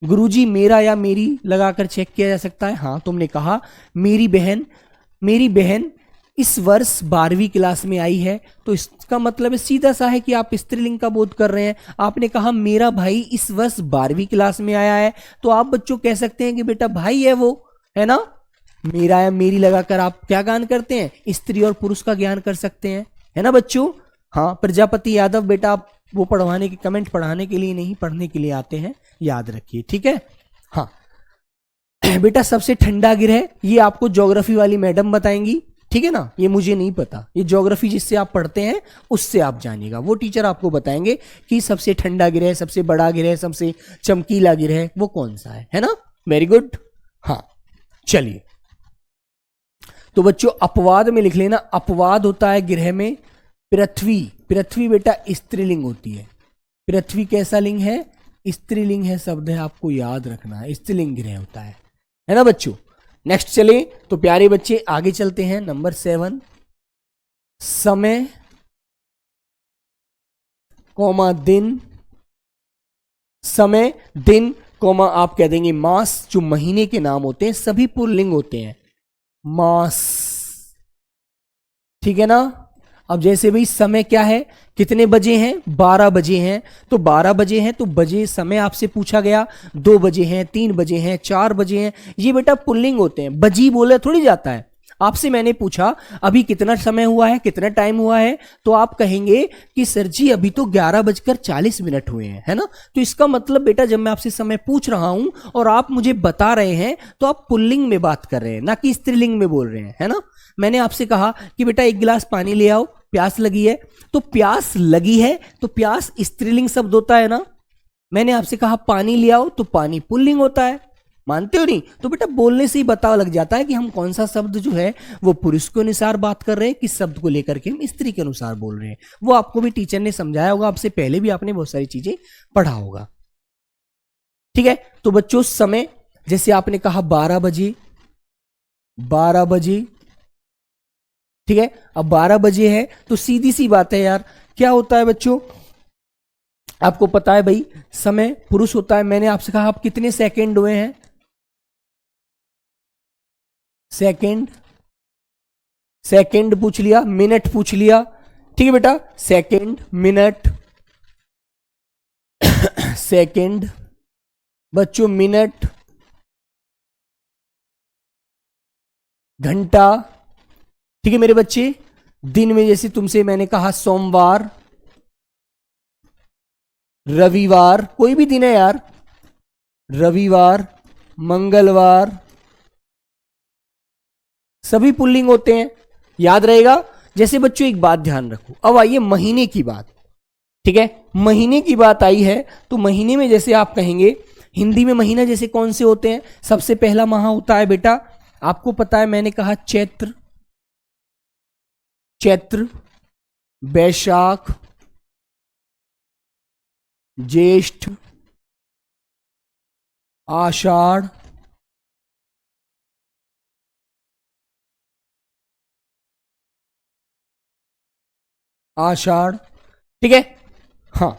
गुरुजी मेरा या मेरी लगाकर चेक किया जा सकता है। हाँ, तुमने कहा मेरी बहन इस वर्ष 12वीं क्लास में आई है, तो इसका मतलब सीधा सा है कि आप स्त्रीलिंग का बोध कर रहे हैं। आपने कहा मेरा भाई इस वर्ष 12वीं क्लास में आया है, तो आप बच्चों कह सकते हैं कि बेटा भाई है वो, है ना? मेरा या मेरी लगाकर आप क्या ज्ञान करते हैं? स्त्री और पुरुष का ज्ञान कर सकते हैं, है ना बच्चों? हाँ, प्रजापति यादव बेटा आप वो पढ़वाने के कमेंट पढ़ाने के लिए नहीं, पढ़ने के लिए आते हैं, याद रखिए। ठीक है? हाँ बेटा, सबसे ठंडा ग्रह ये आपको ज्योग्राफी वाली मैडम बताएंगी। ठीक है ना? ये मुझे नहीं पता, ये ज्योग्राफी जिससे आप पढ़ते हैं उससे आप जानिएगा। वो टीचर आपको बताएंगे कि सबसे ठंडा ग्रह, सबसे बड़ा ग्रह, सबसे चमकीला ग्रह वो कौन सा है ना? Very good. हाँ चलिए, तो बच्चों अपवाद में लिख लेना, अपवाद होता है ग्रह में पृथ्वी। पृथ्वी बेटा स्त्रीलिंग होती है। पृथ्वी कैसा लिंग है? स्त्रीलिंग है, शब्द है, आपको याद रखना है, स्त्रीलिंग ग्रह होता है ना बच्चों? नेक्स्ट चले तो प्यारे बच्चे आगे चलते हैं। नंबर 7, समय कॉमा दिन, समय दिन कॉमा आप कह देंगे मास। जो महीने के नाम होते हैं सभी पुल्लिंग होते हैं, मास। ठीक है ना? अब जैसे भाई समय क्या है, कितने बजे हैं? 12 बजे हैं, तो 12 बजे हैं तो बजे समय आपसे पूछा गया, 2 बजे हैं, 3 बजे हैं, 4 बजे हैं, ये बेटा पुल्लिंग होते हैं। बजी बोले थोड़ी जाता है। आपसे मैंने पूछा अभी कितना समय हुआ है, कितना टाइम हुआ है, तो आप कहेंगे कि सर जी अभी तो 11:40 हुए हैं, है ना? तो इसका मतलब बेटा जब मैं आपसे समय पूछ रहा हूं और आप मुझे बता रहे हैं तो आप पुल्लिंग में बात कर रहे हैं, ना कि स्त्रीलिंग में बोल रहे हैं, है ना? मैंने आपसे कहा कि बेटा 1 गिलास पानी ले आओ, प्यास लगी है, तो प्यास लगी है तो प्यास स्त्रीलिंग शब्द होता है ना? मैंने आपसे कहा पानी ले आओ तो पानी पुल्लिंग होता है, मानते हो नहीं? तो बेटा बोलने से ही पता लग जाता है कि हम कौन सा शब्द जो है वो पुरुष के अनुसार बात कर रहे हैं, किस शब्द को लेकर के हम स्त्री के अनुसार बोल रहे हैं। वो आपको भी टीचर ने समझाया होगा, आपसे पहले भी आपने बहुत सारी चीजें पढ़ा होगा। ठीक है? तो बच्चों समय जैसे आपने कहा 12 बजे, 12 बजे, ठीक है? अब 12 बजे है तो सीधी सी बात है यार, क्या होता है बच्चों? आपको पता है भाई समय पुरुष होता है। मैंने आपसे कहा आप कितने सेकंड हुए हैं? सेकंड, सेकंड पूछ लिया, मिनट पूछ लिया। ठीक है बेटा, सेकंड, मिनट, सेकंड बच्चों, मिनट, घंटा। ठीक है मेरे बच्चे? दिन में जैसे तुमसे मैंने कहा सोमवार, रविवार, कोई भी दिन है यार, रविवार, मंगलवार, सभी पुल्लिंग होते हैं, याद रहेगा। जैसे बच्चों एक बात ध्यान रखो, अब आइए महीने की बात। ठीक है? महीने की बात आई है तो महीने में जैसे आप कहेंगे हिंदी में महीना जैसे कौन से होते हैं? सबसे पहला माह होता है बेटा, आपको पता है मैंने कहा चैत्र, चैत्र, बैशाख, ज्येष्ठ, आषाढ़, आषाढ़। ठीक है? हाँ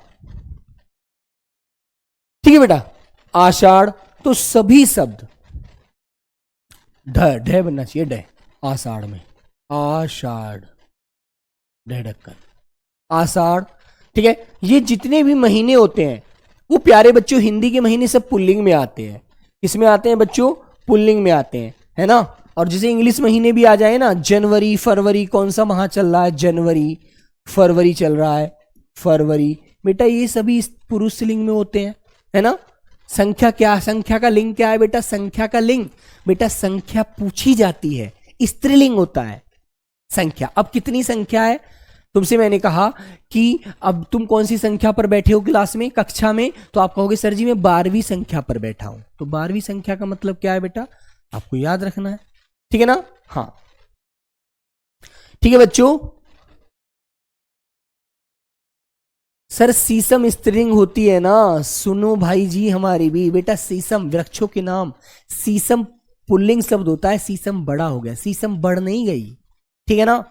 ठीक है बेटा, आषाढ़। तो सभी शब्द ढ, ढ बनना चाहिए, ढ, आषाढ़ में, आषाढ़, ढ ढक्कन, आषाढ़। ठीक है? ये जितने भी महीने होते हैं वो प्यारे बच्चों हिंदी के महीने सब पुल्लिंग में आते हैं। किसमें आते हैं बच्चों? पुल्लिंग में आते हैं, है ना? और जैसे इंग्लिश महीने भी आ जाए ना, जनवरी, फरवरी, कौन सा माह चल रहा है? जनवरी, फरवरी चल रहा है, फरवरी। बेटा ये सभी पुरुष लिंग में होते हैं, है ना? संख्या क्या, संख्या का लिंग क्या है बेटा? संख्या का लिंग बेटा संख्या पूछी जाती है, स्त्रीलिंग होता है। संख्या। अब कितनी संख्या है, तुमसे मैंने कहा कि अब तुम कौन सी संख्या पर बैठे हो क्लास में, कक्षा में, तो आप कहोगे सर जी मैं 12वीं संख्या पर बैठा हूं। तो 12वीं संख्या का मतलब क्या है बेटा, आपको याद रखना है, ठीक है ना। हाँ ठीक है बच्चों। सर शीशम स्त्रीलिंग होती है ना, सुनो भाई जी हमारी भी बेटा, शीशम वृक्षों के नाम, शीशम पुल्लिंग शब्द होता है, शीशम बड़ा हो गया, शीशम बढ़ नहीं गई, ठीक है ना।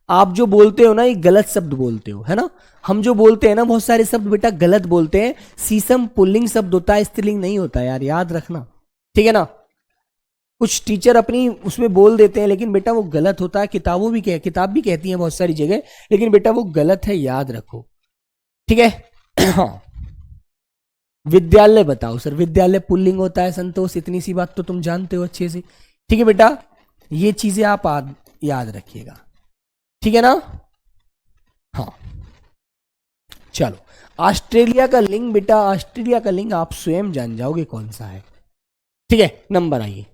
आप जो बोलते हो ना ये गलत शब्द बोलते हो, है ना। हम जो बोलते हैं ना बहुत सारे शब्द बेटा गलत बोलते हैं, शीशम पुल्लिंग शब्द होता है, स्त्रीलिंग नहीं होता यार, याद रखना, ठीक है ना। कुछ टीचर अपनी उसमें बोल देते हैं लेकिन बेटा वो गलत होता है, किताब भी कहती है बहुत सारी जगह, लेकिन बेटा वो गलत है, याद रखो, ठीक है। हाँ विद्यालय बताओ सर, विद्यालय पुल्लिंग होता है संतोष, इतनी सी बात तो तुम जानते हो अच्छे से, ठीक है बेटा, ये चीजें आप याद रखिएगा, ठीक है ना। हाँ चलो, ऑस्ट्रेलिया का लिंग बेटा, ऑस्ट्रेलिया का लिंग आप स्वयं जान जाओगे कौन सा है, ठीक है। नंबर आइए,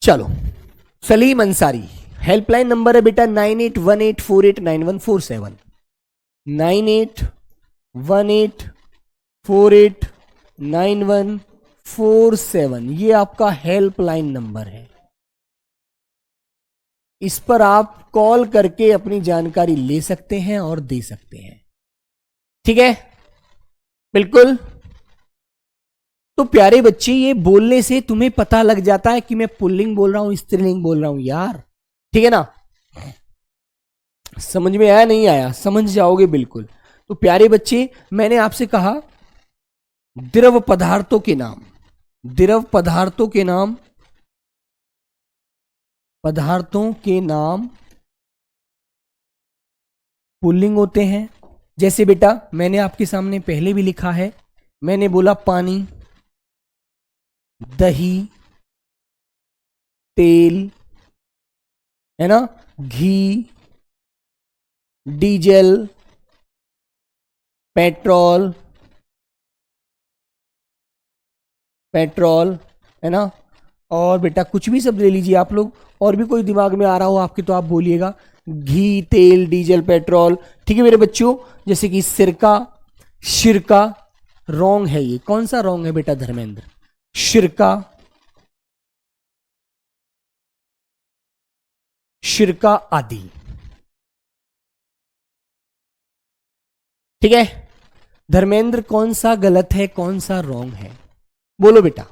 चलो सलीम अंसारी, हेल्पलाइन नंबर है बेटा 9818489147, 9818489147, ये आपका हेल्पलाइन नंबर है। इस पर आप कॉल करके अपनी जानकारी ले सकते हैं और दे सकते हैं, ठीक है, बिल्कुल। तो प्यारे बच्चे ये बोलने से तुम्हें पता लग जाता है कि मैं पुल्लिंग बोल रहा हूं स्त्रीलिंग बोल रहा हूं यार, ठीक है ना। समझ में आया नहीं आया, समझ जाओगे बिल्कुल। तो प्यारे बच्चे मैंने आपसे कहा द्रव पदार्थों के नाम, द्रव पदार्थों के नाम, पदार्थों के नाम पुल्लिंग होते हैं। जैसे बेटा मैंने आपके सामने पहले भी लिखा है, मैंने बोला पानी, दही, तेल, है ना, घी, डीजल, पेट्रोल, पेट्रोल, है ना। और बेटा कुछ भी शब्द ले लीजिए आप लोग, और भी कोई दिमाग में आ रहा हो आपके तो आप बोलिएगा, घी, तेल, डीजल, पेट्रोल, ठीक है मेरे बच्चों। जैसे कि सिरका, शिरका, रॉन्ग है ये, कौन सा रॉन्ग है बेटा धर्मेंद्र, शिरका, शिरका आदि, ठीक है। धर्मेंद्र कौन सा गलत है कौन सा रॉन्ग है, बोलो बेटा।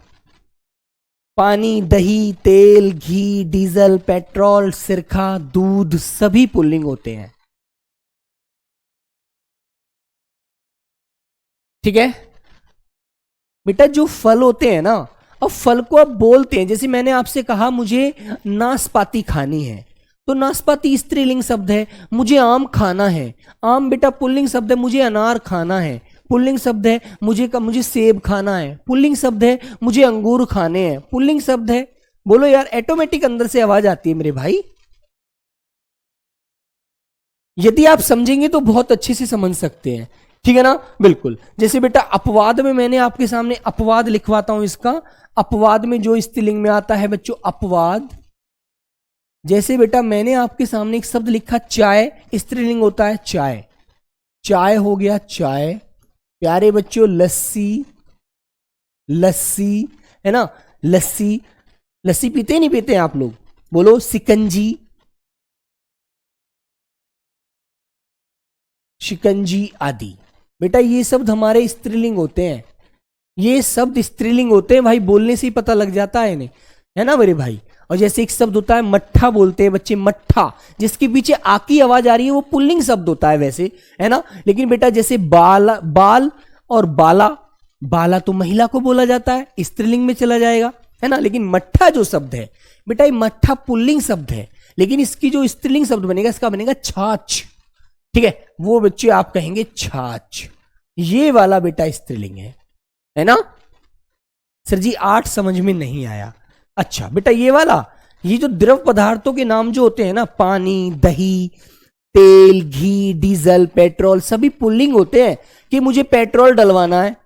पानी, दही, तेल, घी, डीजल, पेट्रोल, सिरका, दूध सभी पुल्लिंग होते हैं, ठीक है बेटा। जो फल होते हैं ना, अब फल को आप बोलते हैं, जैसे मैंने आपसे कहा मुझे नाशपाती खानी है, तो नाशपाती स्त्रीलिंग शब्द है, मुझे आम खाना है, आम बेटा पुल्लिंग शब्द है, मुझे अनार खाना है पुल्लिंग शब्द है, मुझे सेब खाना है पुल्लिंग शब्द है, मुझे अंगूर खाने हैं पुल्लिंग शब्द है। बोलो यार, ऑटोमेटिक अंदर से आवाज आती है मेरे भाई, यदि आप समझेंगे तो बहुत अच्छे से समझ सकते हैं, ठीक है ना, बिल्कुल। जैसे बेटा अपवाद में मैंने आपके सामने अपवाद लिखवाता हूं इसका, अपवाद में जो स्त्रीलिंग में आता है बच्चों अपवाद, जैसे बेटा मैंने आपके सामने एक शब्द लिखा चाय, स्त्रीलिंग होता है चाय, चाय हो गया चाय। प्यारे बच्चों लस्सी, लस्सी, है ना, लस्सी, लस्सी पीते नहीं पीते हैं आप लोग, बोलो सिकंजी, शिकंजी आदि, बेटा ये शब्द हमारे स्त्रीलिंग होते हैं, ये शब्द स्त्रीलिंग होते हैं भाई, बोलने से ही पता लग जाता है इन्हें, है ना मेरे भाई। और जैसे एक शब्द होता है मट्ठा, बोलते हैं बच्चे मट्ठा, जिसके पीछे आ की आवाज आ रही है वो पुल्लिंग शब्द होता है वैसे, है ना। लेकिन बेटा जैसे बाल, बाल और बाला, बाला तो महिला को बोला जाता है, स्त्रीलिंग में चला जाएगा, है ना। लेकिन मट्ठा जो शब्द है बेटा, ये मट्ठा पुल्लिंग शब्द है, लेकिन इसकी जो स्त्रीलिंग शब्द बनेगा इसका बनेगा छाछ, ठीक है, वो बच्चे आप कहेंगे छाछ, ये वाला बेटा स्त्रीलिंग है ना। सर जी 8 समझ में नहीं आया, अच्छा बेटा ये वाला, ये जो द्रव पदार्थों के नाम जो होते हैं ना, पानी, दही, तेल, घी, डीजल, पेट्रोल, सभी पुल्लिंग होते हैं कि मुझे पेट्रोल डलवाना है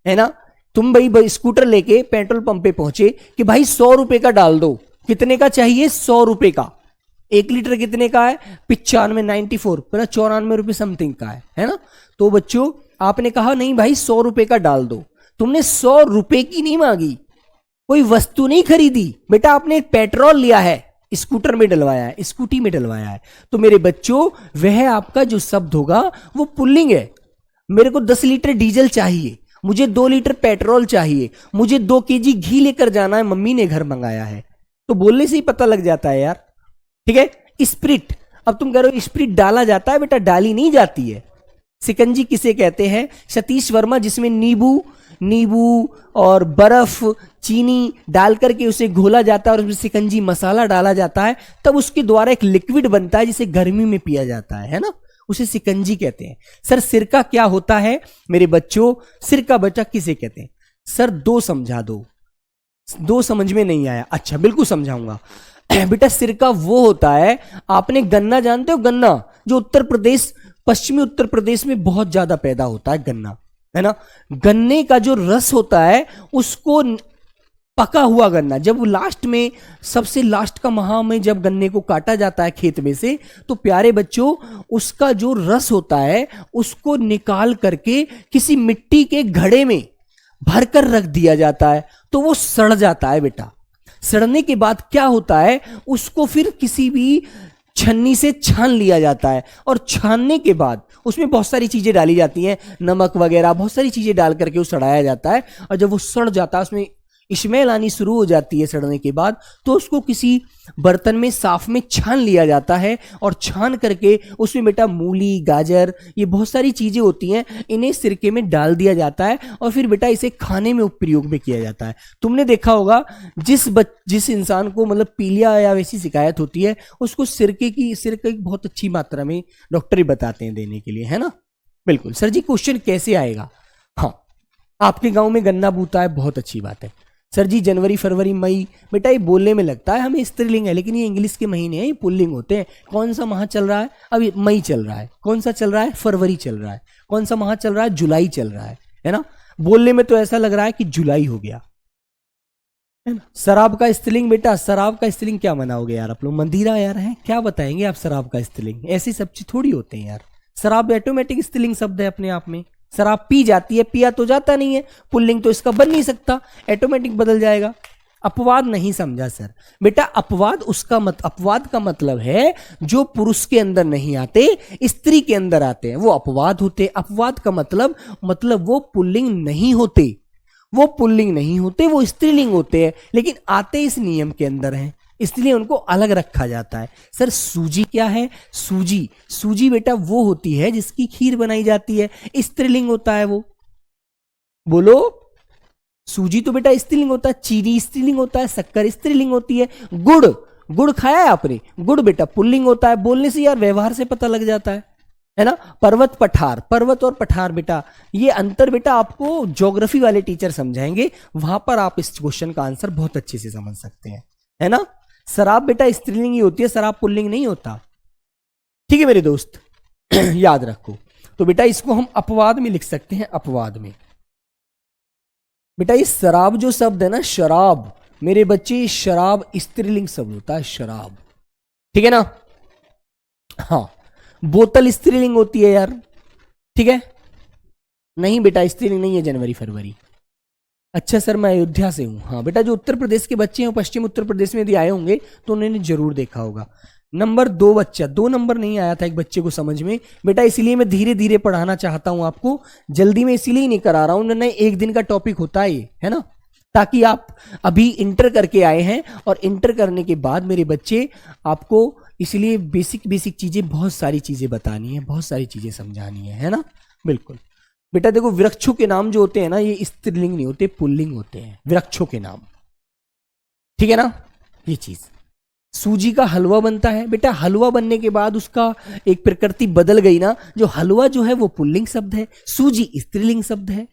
ना। तुम भाई स्कूटर लेके पेट्रोल पंप पे पहुंचे कि भाई 100 रुपए का डाल दो, कितने का चाहिए 100 रुपए का, 1 लीटर कितने का है? 95, 94, मतलब 94 रुपये समथिंग का है ना। तो बच्चों आपने कहा नहीं भाई 100 रुपए का डाल दो, तुमने 100 रुपए की नहीं मांगी, कोई वस्तु नहीं खरीदी बेटा, आपने एक पेट्रोल लिया है, स्कूटर में डलवाया है, स्कूटी में डलवाया है। तो मेरे बच्चों वह आपका जो शब्द होगा वो पुल्लिंग है। मेरे को 10 लीटर डीजल चाहिए, मुझे 2 लीटर पेट्रोल चाहिए, मुझे 2 केजी घी लेकर जाना है, मम्मी ने घर मंगाया है, तो बोलने से ही पता लग जाता है यार। ठीक है। स्प्रिट, अब तुम कह रहे हो स्प्रिट डाला जाता है, बेटा डाली नहीं जाती है। सिकंजी किसे कहते हैं? सतीश वर्मा, जिसमें नींबू और बर्फ चीनी डाल करके उसे घोला जाता है और उसमें सिकंजी मसाला डाला जाता है, तब उसके द्वारा एक लिक्विड बनता है जिसे गर्मी में पिया जाता है ना, उसे सिकंजी कहते हैं। सर सिरका क्या होता है मेरे बच्चों? सिरका बच्चा किसे कहते हैं? सर 2 समझा दो, 2 समझ में नहीं आया? अच्छा बिल्कुल समझाऊंगा बेटा। सिरका वो होता है, आपने गन्ना जानते हो? गन्ना जो उत्तर प्रदेश, पश्चिमी उत्तर प्रदेश में बहुत ज्यादा पैदा होता है गन्ना, है ना। गन्ने का जो रस होता है उसको, पका हुआ गन्ना, जब लास्ट में, सबसे लास्ट का माह में जब गन्ने को काटा जाता है खेत में से, तो प्यारे बच्चों उसका जो रस होता है उसको निकाल करके किसी मिट्टी के घड़े में भरकर रख दिया जाता है, तो वो सड़ जाता है बेटा। सड़ने के बाद क्या होता है, उसको फिर किसी भी छन्नी से छान लिया जाता है, और छानने के बाद उसमें बहुत सारी चीजें डाली जाती हैं, नमक वगैरह बहुत सारी चीजें डाल करके वो सड़ाया जाता है। और जब वो सड़ जाता है, उसमें स्मेल आनी शुरू हो जाती है सड़ने के बाद, तो उसको किसी बर्तन में साफ में छान लिया जाता है, और छान करके उसमें बेटा मूली, गाजर, ये बहुत सारी चीजें होती हैं, इन्हें सिरके में डाल दिया जाता है, और फिर बेटा इसे खाने में उपयोग में किया जाता है। तुमने देखा होगा जिस इंसान को मतलब पीलिया या वैसी शिकायत होती है, उसको सिरके की बहुत अच्छी मात्रा में डॉक्टर ही बताते हैं देने के लिए, है ना। बिल्कुल सर जी, क्वेश्चन कैसे आएगा? हाँ, आपके गाँव में गन्ना बूता है, बहुत अच्छी बात है। सर जी जनवरी, फरवरी, मई, बेटा ये बोलने में लगता है हमें स्त्रीलिंग है, लेकिन ये इंग्लिश के महीने हैं, ये पुल्लिंग होते हैं। कौन सा माह चल रहा है? अभी मई चल रहा है। कौन सा चल रहा है? फरवरी चल रहा है। कौन सा माह चल रहा है? जुलाई चल रहा है ना। बोलने में तो ऐसा लग रहा है कि जुलाई हो गया, है ना। शराब का स्त्रीलिंग बेटा, शराब का स्त्रीलिंग क्या मनाओगे यार आप लोग? मंदिरा यार हैं, क्या बताएंगे आप शराब का स्त्रीलिंग? ऐसी सब चीज थोड़ी होते हैं यार। शराब ऑटोमेटिक स्त्रीलिंग शब्द है अपने आप में। शराब पी जाती है, पिया तो जाता नहीं है, पुल्लिंग तो इसका बन नहीं सकता, ऑटोमेटिक बदल जाएगा। अपवाद नहीं समझा सर बेटा। अपवाद अपवाद का मतलब है जो पुरुष के अंदर नहीं आते, स्त्री के अंदर आते हैं, वो अपवाद होते। अपवाद का मतलब वो पुल्लिंग नहीं होते, वो स्त्रीलिंग होते हैं, लेकिन आते इस नियम के अंदर हैं, इसलिए उनको अलग रखा जाता है। सर सूजी क्या है? सूजी बेटा वो होती है जिसकी खीर बनाई जाती है, स्त्रीलिंग होता है वो। बोलो, सूजी तो बेटा स्त्रीलिंग होता है, चीनी स्त्रीलिंग होता है, शक्कर स्त्रीलिंग होती है, गुड़ खाया है आपने? गुड़ बेटा पुल्लिंग होता है। बोलने से यार, व्यवहार से पता लग जाता है ना। पर्वत और पठार बेटा, ये अंतर बेटा आपको ज्योग्राफी वाले टीचर समझाएंगे, वहां पर आप इस क्वेश्चन का आंसर बहुत अच्छे से समझ सकते हैं, है ना। शराब बेटा स्त्रीलिंग ही होती है, शराब पुल्लिंग नहीं होता। ठीक है मेरे दोस्त, याद रखो। तो बेटा इसको हम अपवाद में लिख सकते हैं, अपवाद में। बेटा ये शराब जो शब्द है ना, शराब, मेरे बच्चे शराब स्त्रीलिंग शब्द होता है, शराब। ठीक है ना। हाँ, बोतल स्त्रीलिंग होती है यार, ठीक है। नहीं बेटा स्त्रीलिंग नहीं है जनवरी फरवरी। अच्छा सर मैं अयोध्या से हूँ। हाँ बेटा, जो उत्तर प्रदेश के बच्चे हैं, पश्चिम उत्तर प्रदेश में यदि आए होंगे तो उन्होंने जरूर देखा होगा। नंबर 2 बच्चा, 2 नंबर नहीं आया था एक बच्चे को समझ में बेटा, इसीलिए मैं धीरे धीरे पढ़ाना चाहता हूं आपको, जल्दी में इसीलिए नहीं करा रहा हूं। उन्होंने एक दिन का टॉपिक होता है ये, है ना, ताकि आप अभी इंटर करके आए हैं, और इंटर करने के बाद मेरे बच्चे आपको इसलिए बेसिक चीजें, बहुत सारी चीजें बतानी है, बहुत सारी चीजें समझानी है ना। बिल्कुल बेटा, देखो वृक्षों के नाम जो होते हैं ना, ये स्त्रीलिंग नहीं होते, पुल्लिंग होते हैं वृक्षों के नाम, ठीक है ना। ये चीज, सूजी का हलवा बनता है बेटा, हलवा बनने के बाद उसका एक प्रकृति बदल गई ना, जो हलवा जो है वो पुल्लिंग शब्द है, सूजी स्त्रीलिंग शब्द है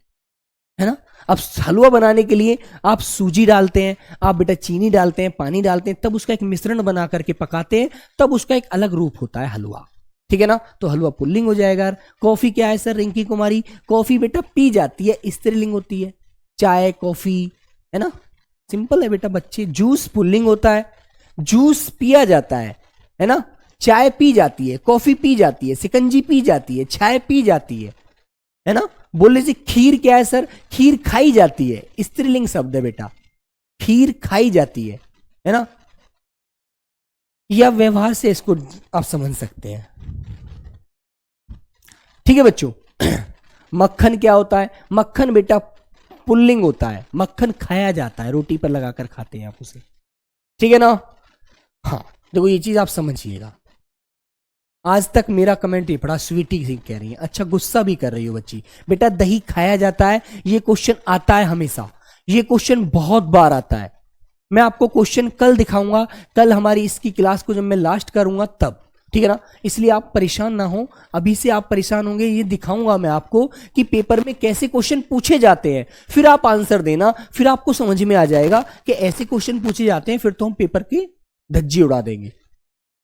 ना। अब हलवा बनाने के लिए आप सूजी डालते हैं, आप बेटा चीनी डालते हैं, पानी डालते हैं, तब उसका एक मिश्रण बना करके पकाते हैं, तब उसका एक अलग रूप होता है हलवा, ठीक है ना। तो हलवा पुल्लिंग हो जाएगा। कॉफी क्या है सर रिंकी कुमारी? कॉफी बेटा पी जाती है, स्त्रीलिंग होती है। चाय, कॉफी, है ना, सिंपल है बेटा बच्चे। जूस पुल्लिंग होता है, जूस पिया जाता है, है ना, चाय पी जाती है, कॉफी पी जाती है, सिकंजी पी जाती है, चाय पी जाती है ना। बोलने से खीर क्या है सर, खीर खाई जाती है, स्त्रीलिंग शब्द है बेटा, खीर खाई जाती है ना। या व्यवहार से इसको आप समझ सकते हैं, ठीक है बच्चों। मक्खन क्या होता है, मक्खन बेटा पुल्लिंग होता है, मक्खन खाया जाता है, रोटी पर लगाकर खाते हैं आप उसे, ठीक है ना। हाँ देखो ये चीज आप समझिएगा। आज तक मेरा कमेंट ये पढ़ा, स्वीटी सिंह कह रही है, अच्छा गुस्सा भी कर रही हो बच्ची। बेटा दही खाया जाता है, ये क्वेश्चन आता है हमेशा, ये क्वेश्चन बहुत बार आता है। मैं आपको क्वेश्चन कल दिखाऊंगा, कल हमारी इसकी क्लास को जब मैं लास्ट करूंगा तब, ठीक है ना। इसलिए आप परेशान ना हो, अभी से आप परेशान होंगे, ये दिखाऊंगा मैं आपको कि पेपर में कैसे क्वेश्चन पूछे जाते हैं, फिर आप आंसर देना, फिर आपको समझ में आ जाएगा कि ऐसे क्वेश्चन पूछे जाते हैं, फिर तो हम पेपर की धज्जी उड़ा देंगे,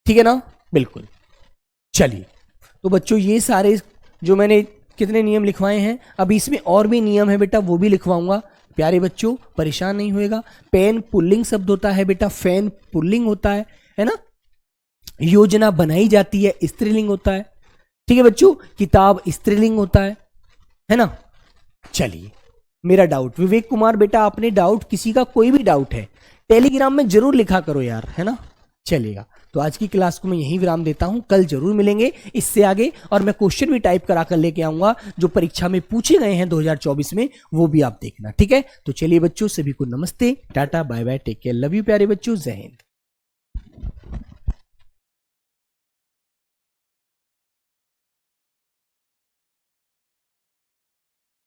ठीक है ना, बिल्कुल। चलिए तो बच्चों ये सारे जो मैंने कितने नियम लिखवाए हैं, अभी इसमें और भी नियम है बेटा, वो भी लिखवाऊंगा। प्यारे बच्चों परेशान नहीं होएगा। पेन पुल्लिंग शब्द होता है बेटा, फैन पुल्लिंग होता है ना। योजना बनाई जाती है, स्त्रीलिंग होता है, ठीक है बच्चों। किताब स्त्रीलिंग होता है ना। चलिए मेरा डाउट, विवेक कुमार बेटा आपने डाउट, किसी का कोई भी डाउट है टेलीग्राम में जरूर लिखा करो यार, है ना। चलेगा तो आज की क्लास को मैं यहीं विराम देता हूं, कल जरूर मिलेंगे इससे आगे, और मैं क्वेश्चन भी टाइप करा कर लेके आऊंगा जो परीक्षा में पूछे गए हैं 2024 में, वो भी आप देखना, ठीक है। तो चलिए बच्चों सभी को नमस्ते, tata bye bye, take care, love you प्यारे बच्चों, जय हिंद।